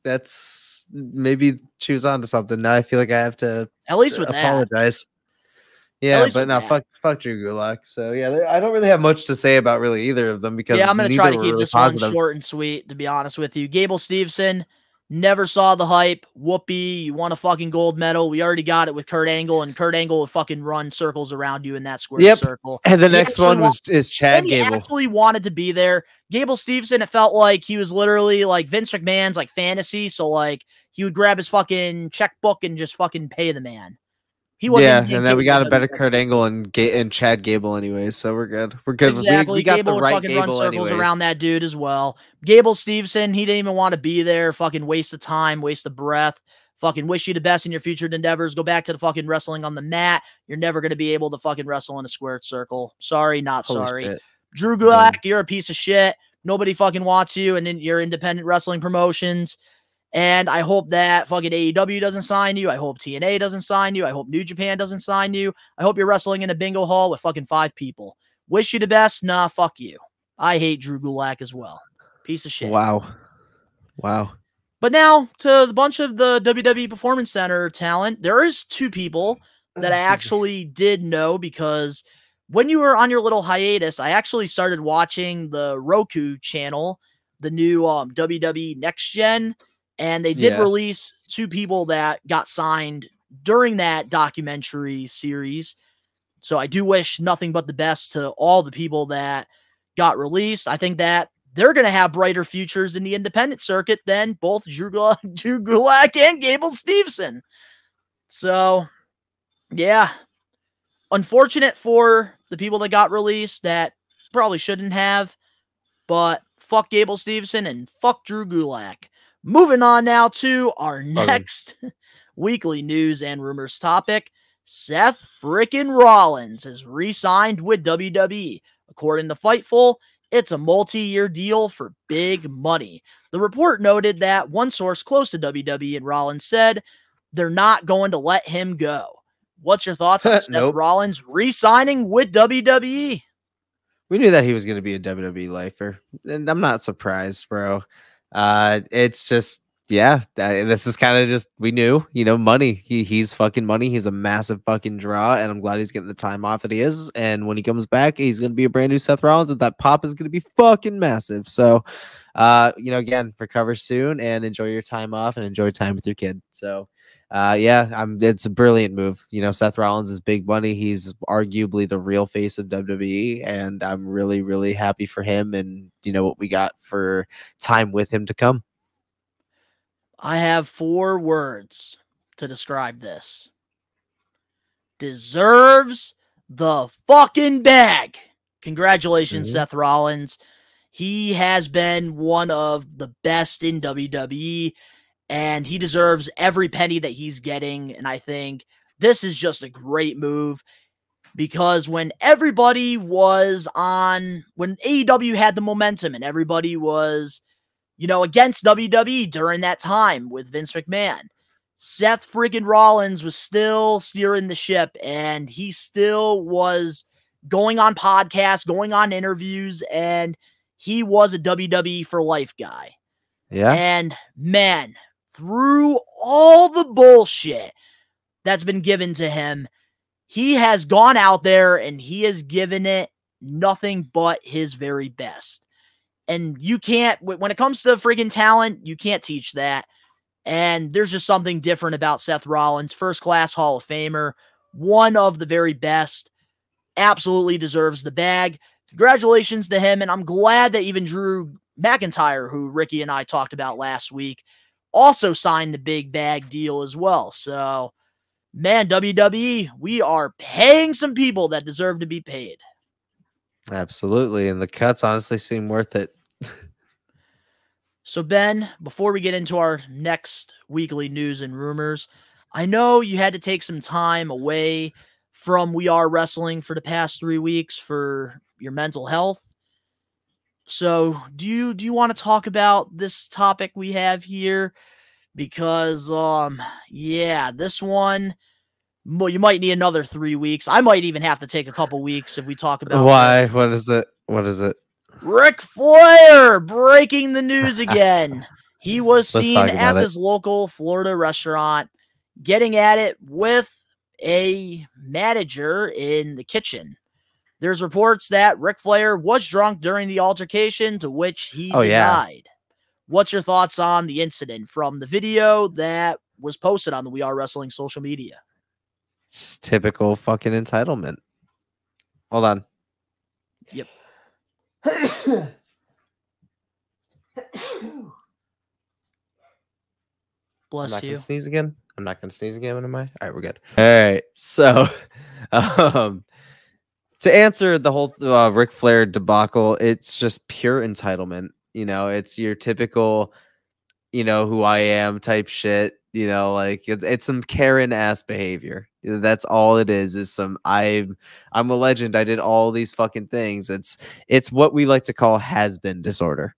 that's maybe she was onto something. Now I feel like I have to at least with apologize. Yeah, but now fuck Drew Gulak. So yeah, I don't really have much to say about really either of them because I'm gonna try to keep this one short and sweet. To be honest with you, Gable Steveson, never saw the hype. Whoopee, you won a fucking gold medal. We already got it with Kurt Angle, and Kurt Angle would fucking run circles around you in that square circle. And the next one is Chad Gable. He actually wanted to be there. Gable Steveson, it felt like he was literally like Vince McMahon's like fantasy. So like he would grab his fucking checkbook and just fucking pay the man. He wasn't. And then we got a better Kurt Angle and Chad Gable anyways, so we're good. We're good. Exactly. We got Gable the right would fucking Gable run circles anyways. around that dude as well. Gable Steveson, he didn't even want to be there. Fucking waste of time, waste of breath. Fucking wish you the best in your future endeavors. Go back to the fucking wrestling on the mat. You're never going to be able to fucking wrestle in a squared circle. Sorry, not Holy sorry. shit. Drew Gulak, you're a piece of shit. Nobody fucking wants you and in your independent wrestling promotions. And I hope that fucking AEW doesn't sign you. I hope TNA doesn't sign you. I hope New Japan doesn't sign you. I hope you're wrestling in a bingo hall with fucking 5 people. Wish you the best. Nah, fuck you. I hate Drew Gulak as well. Piece of shit. Wow. Wow. But now to the bunch of the WWE Performance Center talent, there is 2 people that I actually did know, because when you were on your little hiatus, I actually started watching the Roku channel, the new WWE Next Gen, and they did release 2 people that got signed during that documentary series. So I do wish nothing but the best to all the people that got released. I think that they're going to have brighter futures in the independent circuit than both Drew Gulak and Gable Steveson. So, yeah. Unfortunate for the people that got released that probably shouldn't have, but fuck Gable Steveson and fuck Drew Gulak. Moving on now to our next weekly news and rumors topic. Seth frickin' Rollins has re-signed with WWE. According to Fightful, it's a multi-year deal for big money. The report noted that one source close to WWE and Rollins said they're not going to let him go. What's your thoughts on Seth Rollins re-signing with WWE? We knew that he was going to be a WWE lifer, and I'm not surprised, bro. It's just, this is kind of just, we knew, money. He's fucking money. He's a massive fucking draw, and I'm glad he's getting the time off that he is. And when he comes back, he's going to be a brand new Seth Rollins, and that pop is going to be fucking massive. So, again, recover soon and enjoy your time off and enjoy time with your kid. So, it's a brilliant move. Seth Rollins is big money. He's arguably the real face of WWE, and I'm really, really happy for him and what we got for time with him to come. I have 4 words to describe this. Deserves the fucking bag. Congratulations, Seth Rollins. He has been one of the best in WWE, and he deserves every penny that he's getting. And I think this is just a great move, because when everybody was when AEW had the momentum and everybody was, against WWE during that time with Vince McMahon, Seth friggin' Rollins was still steering the ship, and he still was going on podcasts, going on interviews, and he was a WWE for life guy. Yeah. And man, through all the bullshit that's been given to him, he has gone out there and he has given it nothing but his very best. And you can't, when it comes to friggin' talent, you can't teach that. And there's just something different about Seth Rollins, first-class Hall of Famer, one of the very best, absolutely deserves the bag. Congratulations to him, and I'm glad that even Drew McIntyre, who Ricky and I talked about last week, also signed the big bag deal as well. So, man, WWE, we are paying some people that deserve to be paid. Absolutely, and the cuts honestly seem worth it. So, Ben, before we get into our next weekly news and rumors, I know you had to take some time away from We Are Wrestling for the past 3 weeks for your mental health. So, do you want to talk about this topic we have here? Because, this one, well, you might need another 3 weeks. I might even have to take a couple weeks if we talk about why. What is it? What is it? Ric Flair breaking the news again. He was seen at this local Florida restaurant getting at it with a manager in the kitchen. There's reports that Ric Flair was drunk during the altercation, to which he denied. What's your thoughts on the incident from the video that was posted on the We Are Wrestling social media? It's typical fucking entitlement. Hold on. Yep. Bless I'm not you. Gonna sneeze again. I'm not gonna sneeze again. Am I? All right, we're good. All right. So, to answer the whole Ric Flair debacle, it's just pure entitlement. It's your typical, who I am type shit. It's some Karen ass behavior. That's all it is. Is some I'm a legend. I did all these fucking things. It's what we like to call has-been disorder.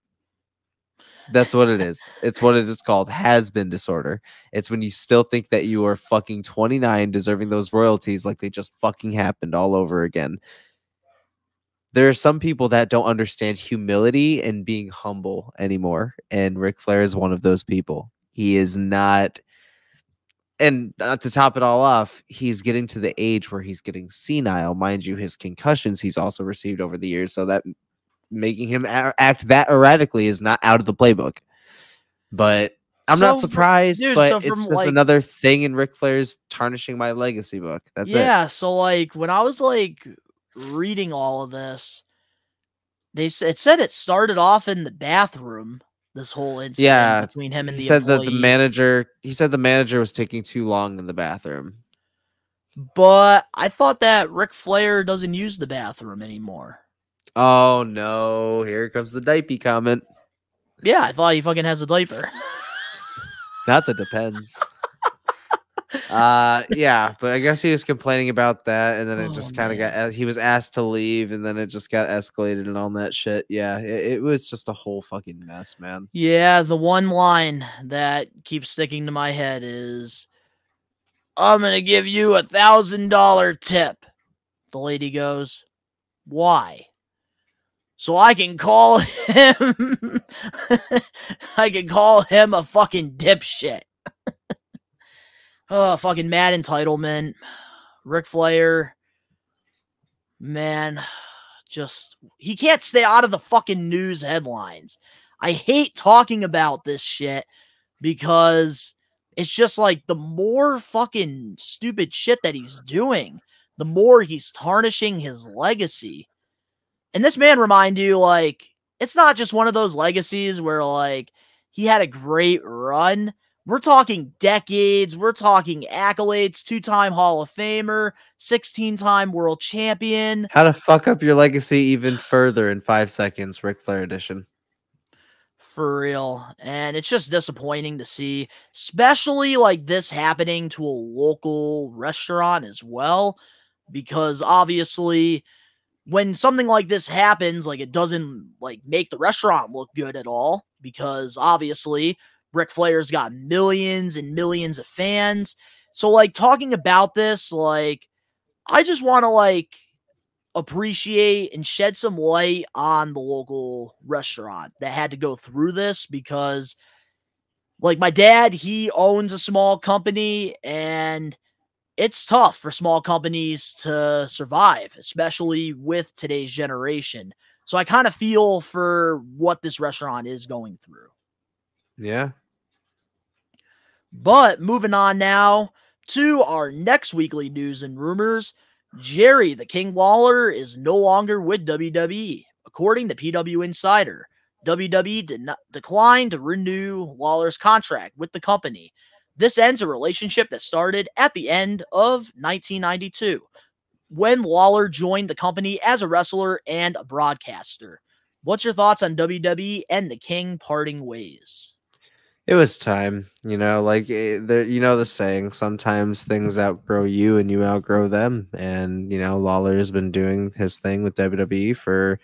That's what it is. It's what it is called, has-been disorder. It's when you still think that you are fucking 29 deserving those royalties like they just fucking happened all over again. there are some people that don't understand humility and being humble anymore. And Ric Flair is one of those people. He is not. And to top it all off, he's getting to the age where he's getting senile. Mind you, his concussions he's also received over the years. So that making him act that erratically is not out of the playbook. But I'm not surprised, but it's just another thing in Ric Flair's tarnishing my legacy book. That's it. Yeah, so like when I was like reading all of this, it said it started off in the bathroom. This whole incident between him and the employee. He said the manager was taking too long in the bathroom. But I thought that Ric Flair doesn't use the bathroom anymore. Oh no, here comes the diaper comment. Yeah, I thought he fucking has a diaper. Not that depends. Yeah, but I guess he was complaining about that, and then it just kind of got. He was asked to leave, and then it just got escalated and all that shit. Yeah, it was just a whole fucking mess, man. Yeah, the one line that keeps sticking to my head is, "I'm gonna give you $1,000 tip." The lady goes, "Why?" So I can call him. I can call him a fucking dipshit. Oh, fucking mad entitlement. Ric Flair. Man, he can't stay out of the fucking news headlines. I hate talking about this shit because it's just like the more fucking stupid shit that he's doing, the more he's tarnishing his legacy. And this man remind you, like, it's not just one of those legacies where, like, he had a great run. We're talking decades. We're talking accolades. 2-time Hall of Famer. 16-time world champion. How to fuck up your legacy even further in 5 seconds, Ric Flair edition. For real. And it's just disappointing to see, especially like this happening to a local restaurant as well. Because obviously, when something like this happens, like, it doesn't like make the restaurant look good at all. Because obviously, Ric Flair's got millions and millions of fans. So, like, talking about this, like, I just want to, like, appreciate and shed some light on the local restaurant that had to go through this because, like, my dad, he owns a small company, and it's tough for small companies to survive, especially with today's generation. So I kind of feel for what this restaurant is going through. Yeah. But moving on now to our next weekly news and rumors, Jerry the King Lawler is no longer with WWE. According to PW Insider, WWE declined to renew Lawler's contract with the company. This ends a relationship that started at the end of 1992, when Lawler joined the company as a wrestler and a broadcaster. What's your thoughts on WWE and the King parting ways? It was time, you know, like the saying, sometimes things outgrow you and you outgrow them. And, you know, Lawler has been doing his thing with WWE for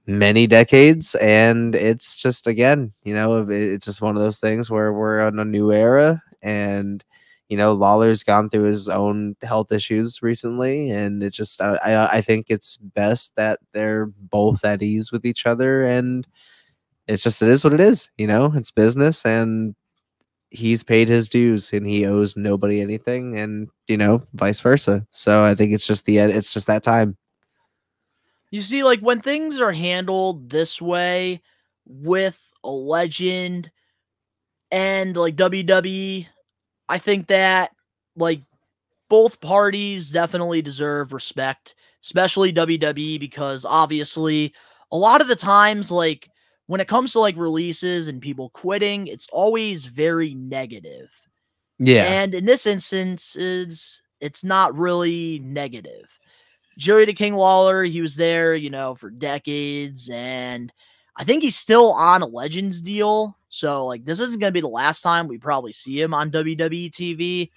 many decades. And it's just, again, you know, it's just one of those things where we're in a new era. And, you know, Lawler's gone through his own health issues recently. And it just, I think it's best that they're both at ease with each other. And it's just, it is what it is, you know, it's business, and he's paid his dues and he owes nobody anything, and, you know, vice versa. So I think it's just it's just that time. You see, like, when things are handled this way with a legend and like WWE, I think that, like, both parties definitely deserve respect, especially WWE, because obviously a lot of the times, like, when it comes to like releases and people quitting, it's always very negative. Yeah. And in this instance, it's not really negative. Jerry the King Lawler, he was there, you know, for decades, and I think he's still on a Legends deal. So, like, this isn't going to be the last time we probably see him on WWE TV.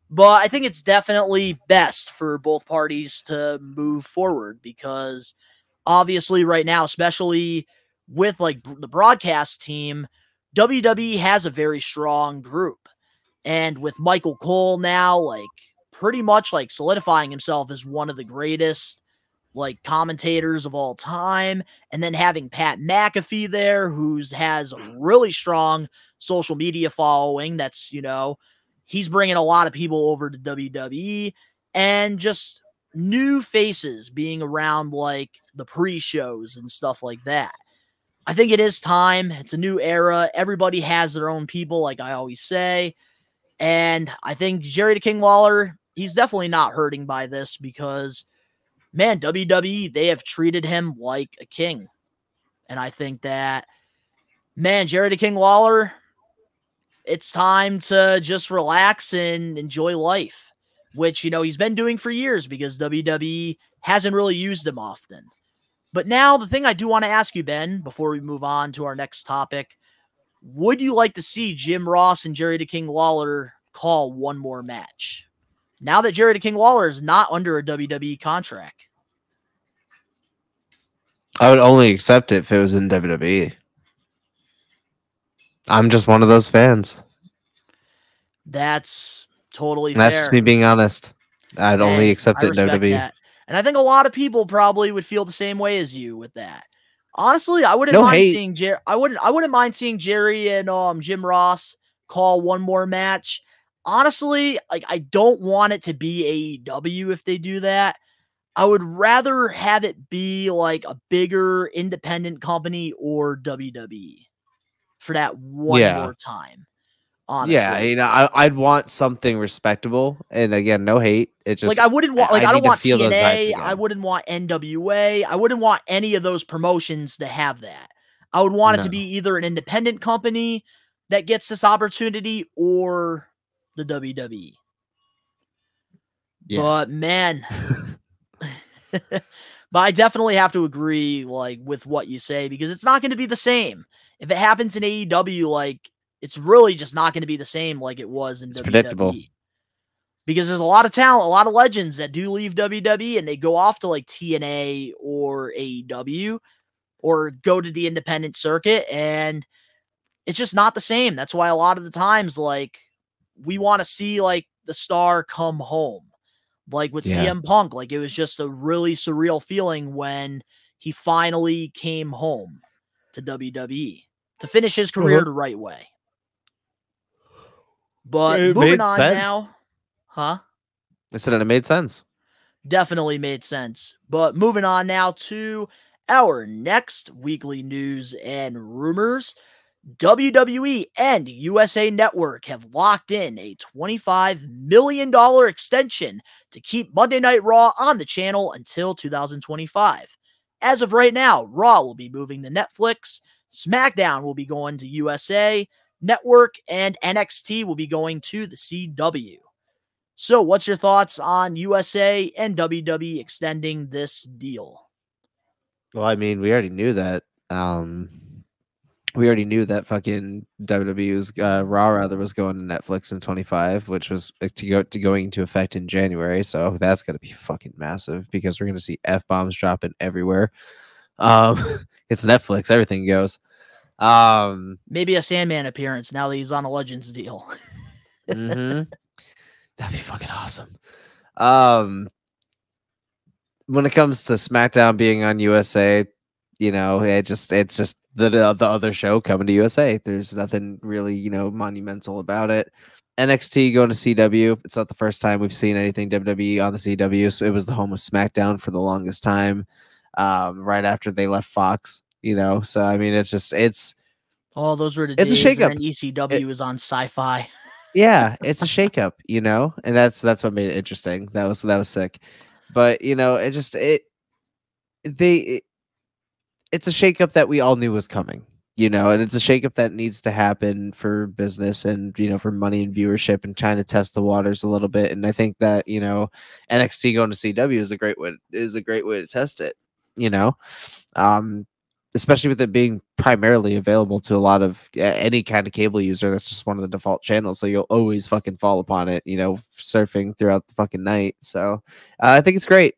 But I think it's definitely best for both parties to move forward because obviously right now, especially with like the broadcast team, WWE has a very strong group. And with Michael Cole now, like, pretty much like solidifying himself as one of the greatest like commentators of all time, and then having Pat McAfee there, has a really strong social media following. That's, he's bringing a lot of people over to WWE, and just new faces being around like the pre-shows and stuff like that. I think it is time. It's a new era. Everybody has their own people, like I always say. And I think Jerry the King Lawler, he's definitely not hurting by this because, man, WWE, they have treated him like a king. And I think that, man, Jerry the King Lawler, it's time to just relax and enjoy life, which, he's been doing for years because WWE hasn't really used him often. But now the thing I do want to ask you, Ben, before we move on to our next topic, would you like to see Jim Ross and Jerry the King Lawler call one more match? Now that Jerry the King Lawler is not under a WWE contract. I would only accept it if it was in WWE. I'm just one of those fans. That's totally fair. That's fair. just me being honest. I'd only accept it in WWE. That. And I think a lot of people probably would feel the same way as you with that. Honestly, I wouldn't mind seeing Jerry. I wouldn't mind seeing Jerry and Jim Ross call one more match. Honestly, like, I don't want it to be AEW if they do that. I would rather have it be like a bigger independent company or WWE for that one more time. Honestly. Yeah, I'd want something respectable, and again, no hate. It just like I wouldn't want I don't want TNA. I wouldn't want NWA. I wouldn't want any of those promotions to have that. I would want it to be either an independent company that gets this opportunity or the WWE. Yeah. But man, but I definitely have to agree like with what you say because it's not going to be the same. If it happens in AEW, like, it's really just not going to be the same like it was in WWE. Predictable. Because there's a lot of talent, a lot of legends that do leave WWE and they go off to like TNA or AEW or go to the independent circuit, and it's just not the same. That's why a lot of the times, like, we want to see like the star come home. Like with CM Punk, like it was just a really surreal feeling when he finally came home to WWE to finish his career the right way. But moving on now. Huh? I said it made sense. Definitely made sense. But moving on now to our next weekly news and rumors. WWE and USA Network have locked in a $25 million extension to keep Monday Night Raw on the channel until 2025. As of right now, Raw will be moving to Netflix, SmackDown will be going to USA Network, and NXT will be going to the CW. So what's your thoughts on USA and WWE extending this deal? Well, I mean, we already knew that. We already knew that fucking WWE was Raw was going to Netflix in 25, which was going into effect in January. So that's gonna be fucking massive because we're gonna see F-bombs dropping everywhere. It's Netflix, everything goes. Maybe a Sandman appearance now that he's on a Legends deal. That'd be fucking awesome. When it comes to SmackDown being on USA, it's just the other show coming to USA. There's nothing really, monumental about it. NXT going to CW. It's not the first time we've seen anything WWE on the CW. So it was the home of SmackDown for the longest time, right after they left Fox. So I mean, it's those were the days. It's a shakeup. And ECW was on Sci-Fi. Yeah, it's a shakeup, and that's what made it interesting. That was sick, but it's a shakeup that we all knew was coming, and it's a shakeup that needs to happen for business and for money and viewership and trying to test the waters a little bit. And I think that NXT going to CW is a great way to test it, especially with it being primarily available to a lot of any kind of cable user. That's just one of the default channels, so you'll always fucking fall upon it, surfing throughout the fucking night. So I think it's great.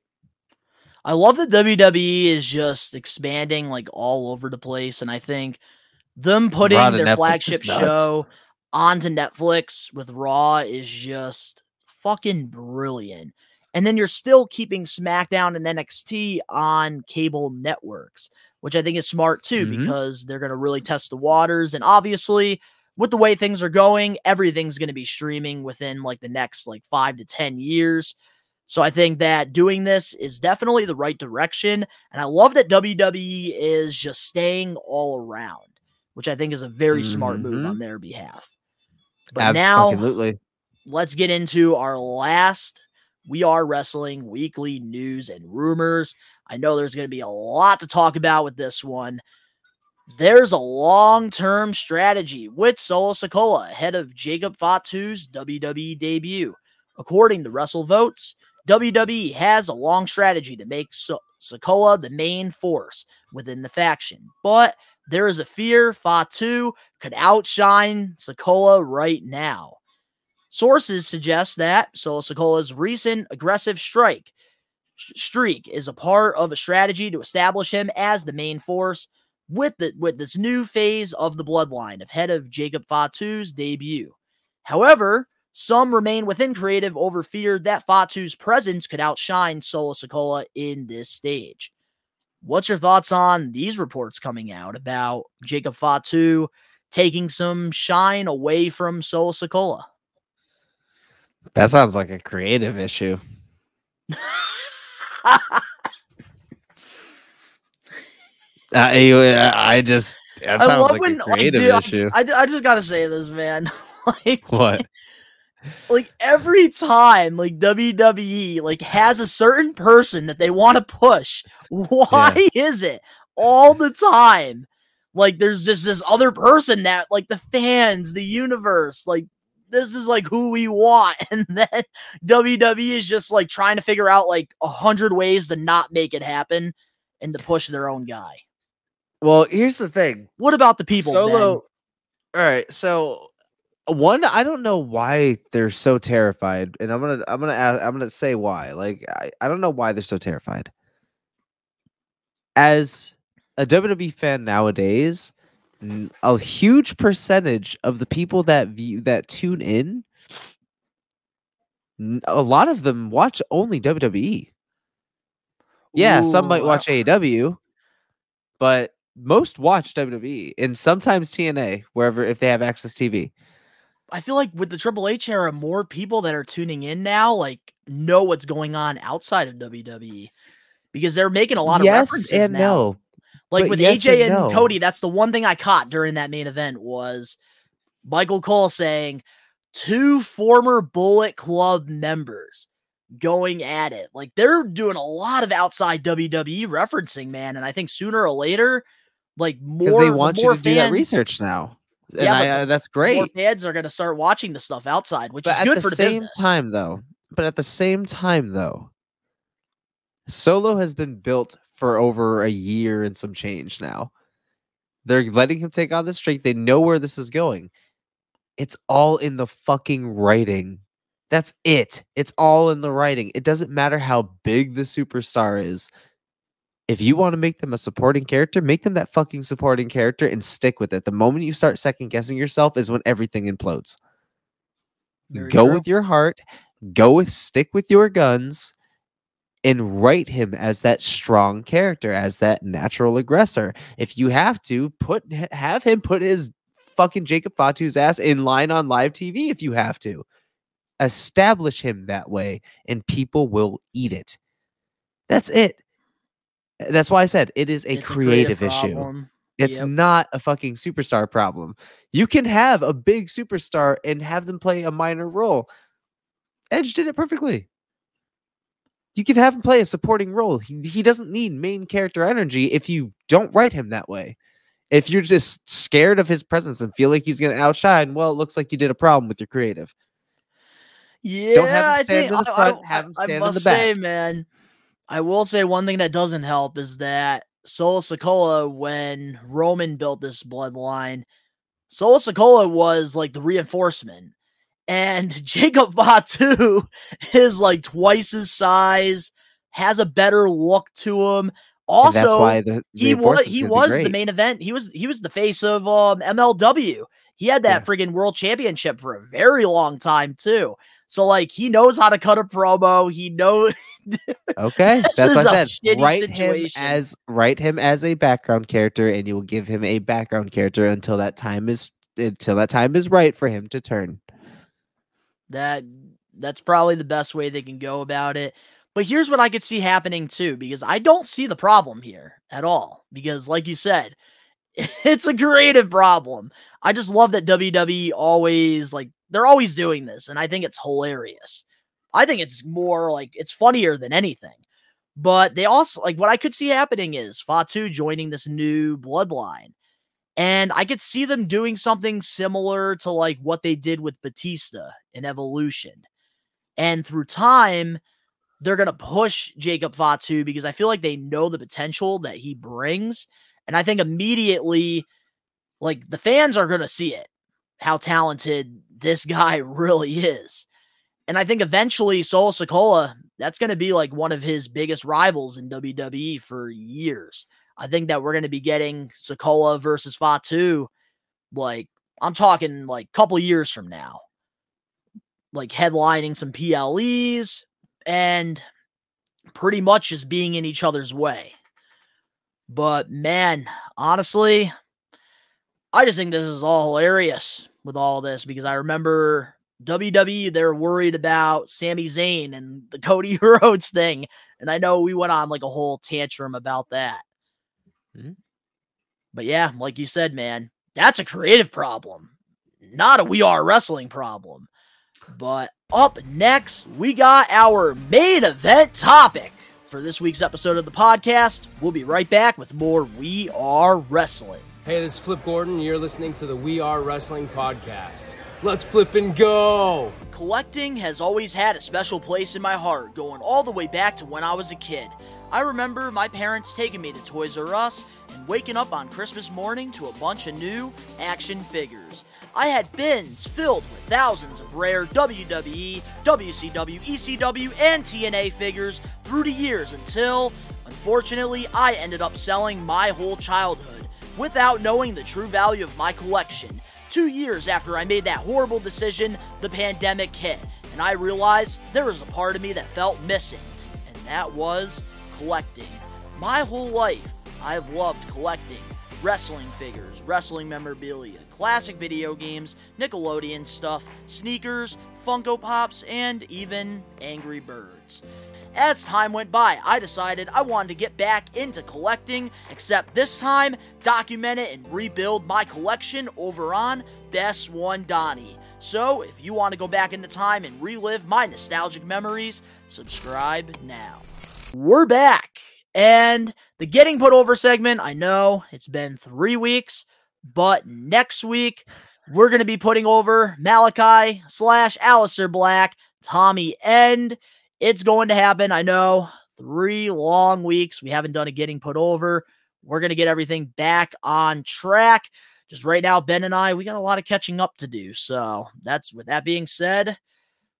I love that WWE is just expanding like all over the place, and I think them putting their flagship show onto Netflix with Raw is just fucking brilliant. And then you're still keeping SmackDown and NXT on cable networks, which I think is smart too, because they're going to really test the waters. And obviously, with the way things are going, everything's going to be streaming within like the next like 5 to 10 years. So I think that doing this is definitely the right direction. And I love that WWE is just staying all around, which I think is a very smart move on their behalf. But now, let's get into our last We Are Wrestling weekly news and rumors. I know there's going to be a lot to talk about with this one. There's a long-term strategy with Solo Sikoa ahead of Jacob Fatu's WWE debut. According to WrestleVotes, WWE has a long strategy to make Sikoa the main force within the faction, but there is a fear Fatu could outshine Sikoa right now. Sources suggest that Solo Sikoa's recent aggressive streak is a part of a strategy to establish him as the main force with this new phase of the bloodline ahead of Jacob Fatu's debut. However, some remain within creative over fear that Fatu's presence could outshine Solo Sikoa in this stage. What's your thoughts on these reports coming out about Jacob Fatu taking some shine away from Solo Sikoa? That sounds like a creative issue. I love like when, a creative issue. I just gotta say this, man. Like, what? Like every time, like WWE like has a certain person that they want to push. Why is it all the time? Like there's just this other person that like the fans, the universe, like this is like who we want, and then WWE is just like trying to figure out like 100 ways to not make it happen and to push their own guy. Well, here's the thing. What about the people? Solo. All right, so. One, I don't know why they're so terrified, and I'm gonna say why. Like, I don't know why they're so terrified. As a WWE fan nowadays, a huge percentage of the people that tune in, a lot of them watch only WWE. Yeah, some might watch AEW, but most watch WWE and sometimes TNA, wherever if they have Access TV. I feel like with the Triple H era, more people that are tuning in now, like, know what's going on outside of WWE because they're making a lot of references and now. No. Like But with yes AJ and and no. Cody, that's the one thing I caught during that main event was Michael Cole saying 2 former Bullet Club members going at it. Like they're doing a lot of outside WWE referencing, man. And I think sooner or later, like Because they want you to do that research now. And that's great. More fans are going to start watching the stuff outside, which is But good for the business. At the same time, though, Solo has been built for over a year and some change now. They're letting him take on the streak. They know where this is going. It's all in the fucking writing. That's it. It's all in the writing. It doesn't matter how big the superstar is. If you want to make them a supporting character, make them that fucking supporting character and stick with it. The moment you start second guessing yourself is when everything implodes. Go with your heart, stick with your guns, and write him as that strong character, as that natural aggressor. If you have to, have him put his fucking Jacob Fatu's ass in line on live TV if you have to. Establish him that way, and people will eat it. That's it. That's why I said it is a creative issue. It's not a fucking superstar problem. You can have a big superstar and have them play a minor role. Edge did it perfectly. You can have him play a supporting role. He doesn't need main character energy if you don't write him that way. If you're just scared of his presence and feel like he's going to outshine, well, it looks like you did a problem with your creative. Yeah, don't have him stand in the front, have him stand in the back. I must say, man, I will say one thing that doesn't help is that Solo Sikoa, when Roman built this bloodline, Solo Sikoa was like the reinforcement. And Jacob Fatu is like twice his size, has a better look to him. Also, that's why he was the main event. He was the face of MLW. He had that friggin' world championship for a very long time too. So, like, he knows how to cut a promo. He knows. Okay, that's what I said. Situation. Write him as a background character, and you will give him a background character until that time is right for him to turn. That's probably the best way they can go about it. But here's what I could see happening too, because I don't see the problem here at all. Because, like you said, it's a creative problem. I just love that WWE always, like, they're always doing this, and I think it's hilarious. I think it's more like it's funnier than anything. But they also, like, what I could see happening is FATU joining this new bloodline. And I could see them doing something similar to like what they did with Batista in Evolution. And through time, they're going to push Jacob Fatu because I feel like they know the potential that he brings. And I think immediately, like, the fans are going to see it, how talented this guy really is. And I think eventually Solo Sikoa, that's going to be like one of his biggest rivals in WWE for years. I think that we're going to be getting Sikoa versus Fatu, like, I'm talking like a couple years from now, like headlining some PLEs and pretty much just being in each other's way. But man, honestly, I just think this is all hilarious with all this because I remember WWE, they're worried about Sami Zayn and the Cody Rhodes thing. And I know we went on like a whole tantrum about that. But yeah, like you said, man, that's a creative problem, not a We Are Wrestling problem. But up next, we got our main event topic for this week's episode of the podcast. We'll be right back with more We Are Wrestling. Hey, this is Flip Gordon. You're listening to the We Are Wrestling podcast. Let's flip and go! Collecting has always had a special place in my heart, going all the way back to when I was a kid. I remember my parents taking me to Toys R Us and waking up on Christmas morning to a bunch of new action figures. I had bins filled with thousands of rare WWE, WCW, ECW, and TNA figures through the years until, unfortunately, I ended up selling my whole childhood without knowing the true value of my collection. 2 years after I made that horrible decision, the pandemic hit, and I realized there was a part of me that felt missing, and that was collecting. My whole life, I've loved collecting wrestling figures, wrestling memorabilia, classic video games, Nickelodeon stuff, sneakers, Funko Pops, and even Angry Birds. As time went by, I decided I wanted to get back into collecting, except this time, document it and rebuild my collection over on Best One Donnie. So, if you want to go back into time and relive my nostalgic memories, subscribe now. We're back, and the Getting Put Over segment, I know it's been 3 weeks, but next week, we're going to be putting over Malachi / Aleister Black, Tommy End. It's going to happen. I know 3 long weeks. We haven't done a Getting Put Over. We're going to get everything back on track. Just right now, Ben and I, we got a lot of catching up to do. So that's, with that being said,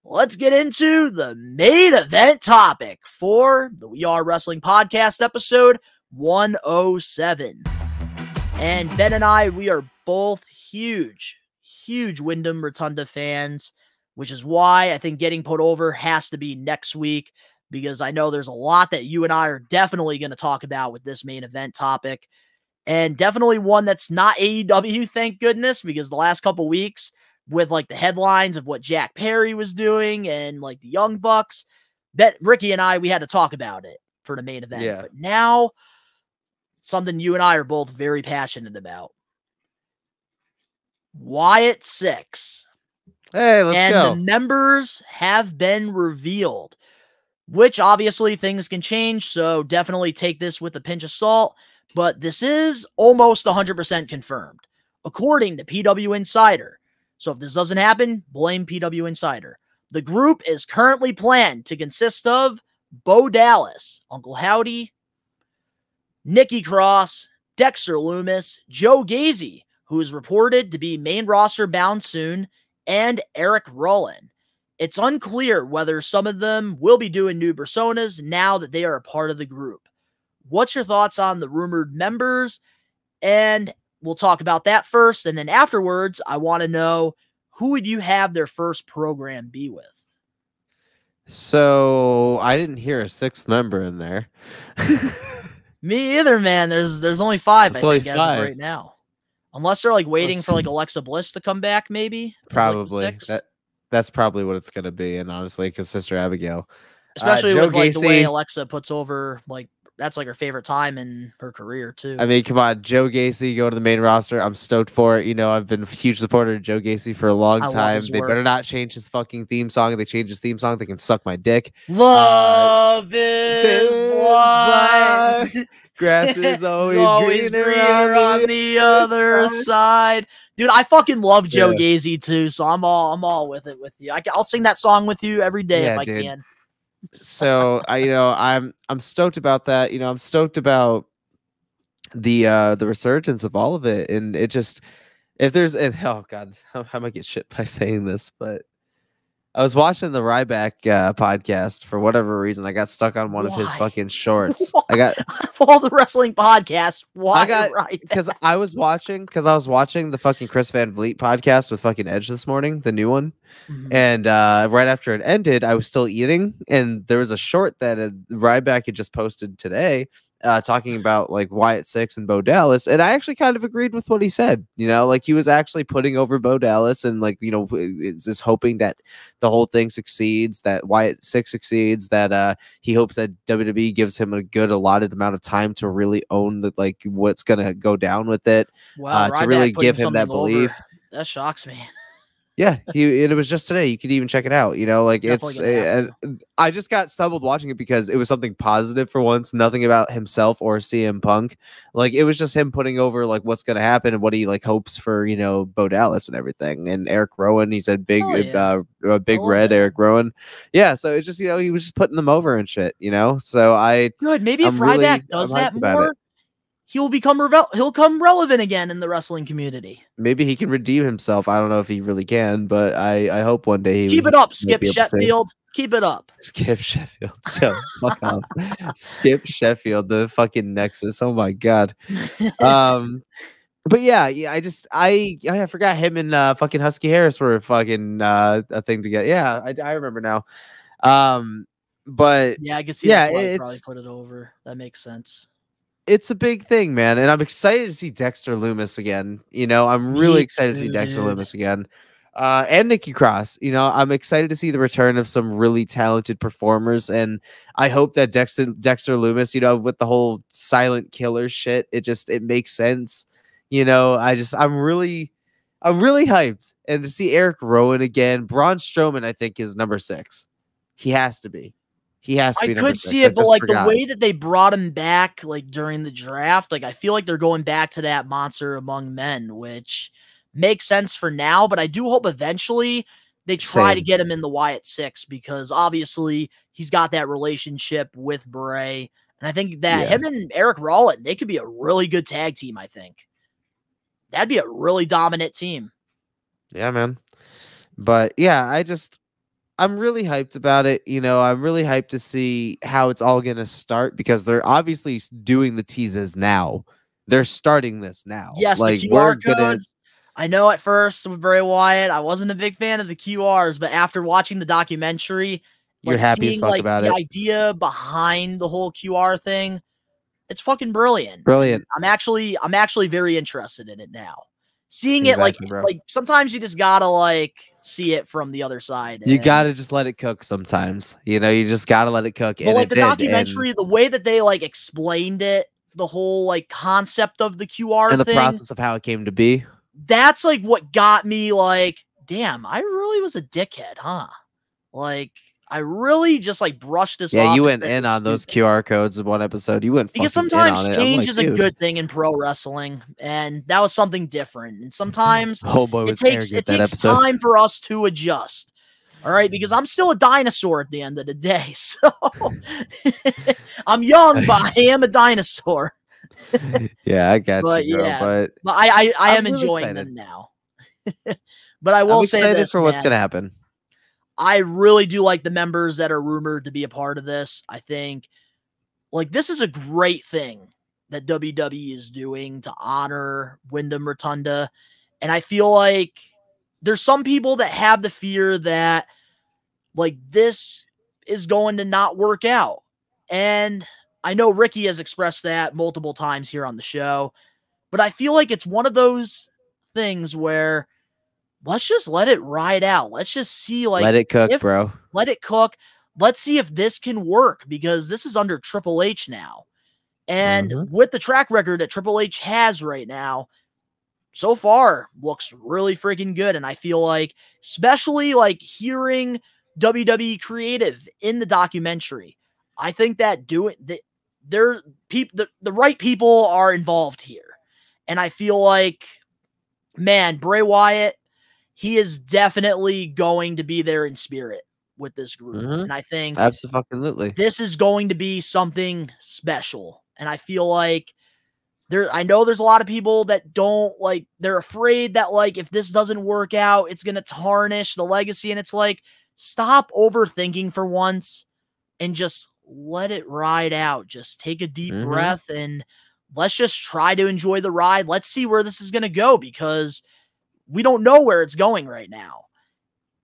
let's get into the main event topic for the We Are Wrestling podcast episode 107. And Ben and I, we are both huge Wyndham Rotunda fans, which is why I think Getting Put Over has to be next week, because I know there's a lot that you and I are definitely going to talk about with this main event topic, and definitely one that's not AEW, thank goodness, because the last couple weeks with like the headlines of what Jack Perry was doing and like the Young Bucks, that Ricky and I, we had to talk about it for the main event. Yeah. But now, something you and I are both very passionate about. WYATT 6. Hey, let's go. And the members have been revealed, which obviously things can change, so definitely take this with a pinch of salt, but this is almost 100% confirmed, according to PW Insider. So if this doesn't happen, blame PW Insider. The group is currently planned to consist of Bo Dallas, Uncle Howdy, Nikki Cross, Dexter Loomis, Joe Gacy, who is reported to be main roster bound soon, and Eric Rowan. It's unclear whether some of them will be doing new personas now that they are a part of the group. What's your thoughts on the rumored members? And we'll talk about that first, and then afterwards, I want to know, who would you have their first program be with? So I didn't hear a sixth member in there. Me either, man. There's only 5, It's I only think, as of 5. right now. Unless they're like waiting Let's for like see. Alexa Bliss to come back, maybe. as, like, the Probably 6th. that's probably what it's gonna be. And honestly, because Sister Abigail, Especially Joe with like the way Gacy. Alexa puts over, like that's like her favorite time in her career too. I mean, come on, Joe Gacy go to the main roster. I'm stoked for it. You know, I've been a huge supporter of Joe Gacy for a long I love time. his They work. better not change his fucking theme song. If they change his theme song, they can suck my dick. Love is blind. Grass is It's always greener on the other side. Dude, I fucking love Joe Gacy too, so I'm all with it with you. I'll sing that song with you every day if I can. So I'm stoked about that. You know, I'm stoked about the resurgence of all of it, and it just oh god, I might get shit by saying this, but I was watching the Ryback podcast for whatever reason. I got stuck on one of his fucking shorts. I got all the wrestling podcasts. Why? Because I was watching the fucking Chris Van Vliet podcast with fucking Edge this morning, the new one. Mhm. And right after it ended, I was still eating, and there was a short that Ryback had just posted today, talking about like Wyatt Six and Bo Dallas, and I actually kind of agreed with what he said. You know, like he was actually putting over Bo Dallas, and like is just hoping that the whole thing succeeds, that Wyatt Six succeeds, that he hopes that WWE gives him a good allotted amount of time to really own the like what's gonna go down with it, Wow, to really putting give him that something over, belief. that shocks me. Yeah, and it was just today. You could even check it out. You know, like Definitely it's. I just got stumbled watching it because it was something positive for once. Nothing about himself or CM Punk. Like it was just him putting over like what's gonna happen and what he like hopes for. You know, Bo Dallas and everything. And Eric Rowan, he said big red Eric Rowan. Yeah, so it's just he was just putting them over and shit. You know, so Good. Maybe if Ryback does that more, he'll become he'll come relevant again in the wrestling community. Maybe he can redeem himself. I don't know if he really can, but I hope one day he keep it up, Skip Sheffield. Keep it up. Skip Sheffield. So fuck off. Skip Sheffield, the fucking Nexus. Oh my god. But yeah, I forgot him and fucking Husky Harris were fucking a thing together. Yeah, I remember now. But yeah, I can see that's why he probably put it over. That makes sense. It's a big thing, man, and I'm excited to see Dexter Lumis again. You know, I'm really excited to see Dexter Lumis again, and Nikki Cross. You know, I'm excited to see the return of some really talented performers, and I hope that Dexter Lumis, you know, with the whole silent killer shit, it makes sense. You know, I'm really hyped, and to see Eric Rowan again. Braun Strowman, I think, is number 6. He has to be. I could see it, but like the way that they brought him back, like during the draft, like I feel like they're going back to that monster among men, which makes sense for now. But I do hope eventually they try to get him in the Wyatt Six, because obviously he's got that relationship with Bray, and I think that him and Eric Rowan, they could be a really good tag team. I think that'd be a really dominant team. Yeah, man. But yeah, I'm really hyped about it. You know, I'm really hyped to see how it's all going to start, because they're obviously doing the teases now. They're starting this now. Yes, like the QR codes. I know at first with Bray Wyatt, I wasn't a big fan of the QRs, but after watching the documentary, you're happy as fuck about the it. idea behind the whole QR thing, it's fucking brilliant. Brilliant. I'm actually very interested in it now. Seeing it like sometimes you just gotta like see it from the other side. You gotta just let it cook sometimes. You know, you just gotta let it cook. But like the documentary, the way that they like explained it, the whole like concept of the QR and the thing, process of how it came to be. That's like what got me like, damn, I really was a dickhead, huh? Like I really just like brushed this off. Yeah, you went in on those QR codes in one episode. You went because sometimes change is a good thing in pro wrestling, and that was something different. And sometimes it takes time for us to adjust. All right, because I'm still a dinosaur at the end of the day. So I'm young, but I am a dinosaur. Yeah, I got you, girl, yeah, but I am really enjoying them now. But I will say this, for what's gonna happen. I really do like the members that are rumored to be a part of this. I think like this is a great thing that WWE is doing to honor Wyndham Rotunda. And I feel like there's some people that have the fear that like this is going to not work out. And I know Ricky has expressed that multiple times here on the show, but I feel like it's one of those things where let's just let it ride out. Let's just see, like, let it cook, bro. Let it cook. Let's see if this can work, because this is under Triple H now. And with the track record that Triple H has right now, so far looks really freaking good. And I feel like, especially like hearing WWE Creative in the documentary, I think that the right people are involved here. And I feel like, man, Bray Wyatt, he is definitely going to be there in spirit with this group. And I think absolutely this is going to be something special. And I feel like I know there's a lot of people that don't like, they're afraid that like, if this doesn't work out, it's going to tarnish the legacy. And it's like, stop overthinking for once and just let it ride out. Just take a deep breath and let's just try to enjoy the ride. Let's see where this is going to go, because we don't know where it's going right now.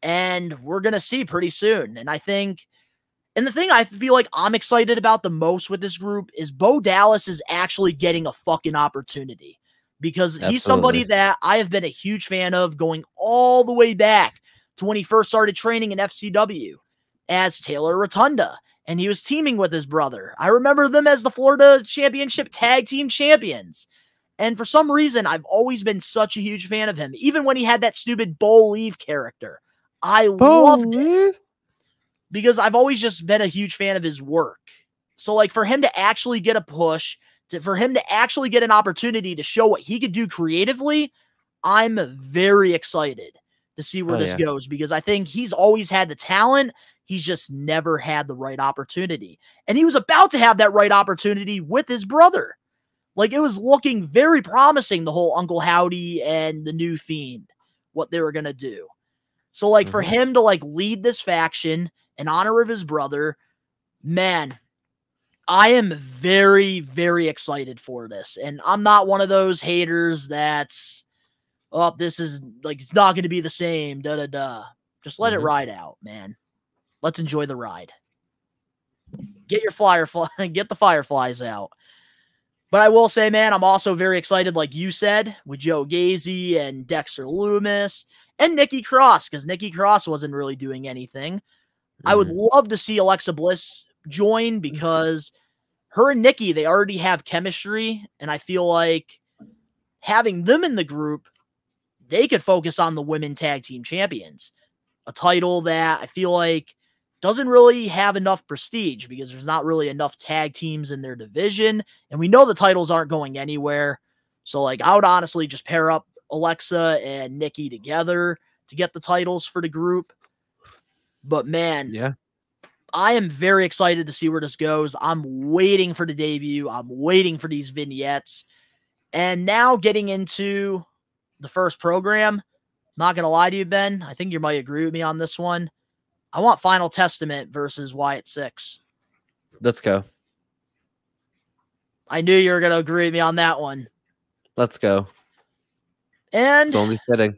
And we're going to see pretty soon. And I think, and the thing I feel like I'm excited about the most with this group is Bo Dallas is actually getting a fucking opportunity, because he's somebody that I have been a huge fan of going all the way back to when he first started training in FCW as Taylor Rotunda. And he was teaming with his brother. I remember them as the Florida Championship Tag Team Champions. And for some reason, I've always been such a huge fan of him. Even when he had that stupid Bo Leave character, I loved it, because I've always just been a huge fan of his work. So like, for him to actually get a push, for him to actually get an opportunity to show what he could do creatively, I'm very excited to see where this goes, because I think he's always had the talent. He's just never had the right opportunity. And he was about to have that right opportunity with his brother. Like, it was looking very promising, the whole Uncle Howdy and the new Fiend, what they were going to do. So, like, for him to, like, lead this faction in honor of his brother, man, I am very, very excited for this. And I'm not one of those haters that's, oh, this is, like, it's not going to be the same, da-da-da. Just let it ride out, man. Let's enjoy the ride. Get the Fireflies out. But I will say, man, I'm also very excited, like you said, with Joe Gacy and Dexter Loomis and Nikki Cross, because Nikki Cross wasn't really doing anything. I would love to see Alexa Bliss join, because her and Nikki, they already have chemistry, and I feel like having them in the group, they could focus on the Women Tag Team Champions, a title that I feel like doesn't really have enough prestige, because there's not really enough tag teams in their division, and we know the titles aren't going anywhere. So, like, I would honestly just pair up Alexa and Nikki together to get the titles for the group. But, man, I am very excited to see where this goes. I'm waiting for the debut. I'm waiting for these vignettes. And now getting into the first program, not going to lie to you, Ben, I think you might agree with me on this one. I want Final Testament versus WYATT 6. Let's go. I knew you were going to agree with me on that one. Let's go. And it's only fitting.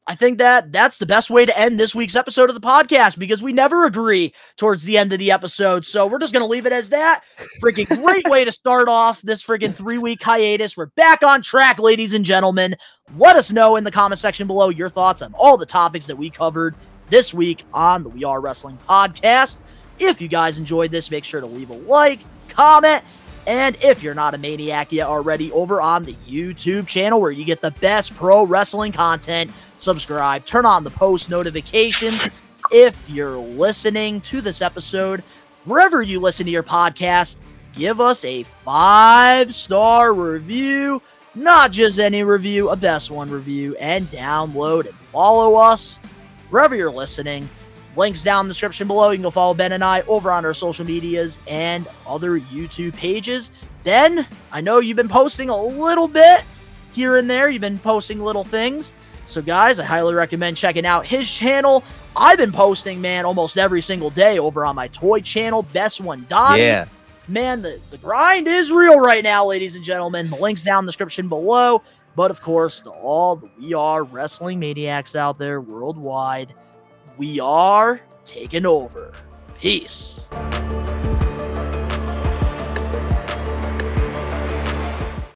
I think that's the best way to end this week's episode of the podcast, because we never agree towards the end of the episode. So we're just going to leave it as that. Freaking great way to start off this freaking 3-week hiatus. We're back on track, ladies and gentlemen. Let us know in the comment section below your thoughts on all the topics that we covered this week on the We Are Wrestling podcast. If you guys enjoyed this, make sure to leave a like, comment, and if you're not a maniac yet already, over on the YouTube channel where you get the best pro wrestling content, subscribe, turn on the post notifications. If you're listening to this episode, wherever you listen to your podcast, give us a 5-star review, not just any review, a best one review, and download and follow us wherever you're listening. Links down in the description below. You can go follow Ben and I over on our social medias and other YouTube pages. Ben, I know you've been posting a little bit here and there. You've been posting little things. So, guys, I highly recommend checking out his channel. I've been posting, man, almost every single day over on my toy channel, Best One Donnie. Yeah. Man, the grind is real right now, ladies and gentlemen. The link's down in the description below. But, of course, to all the We Are Wrestling maniacs out there worldwide, we are taking over. Peace.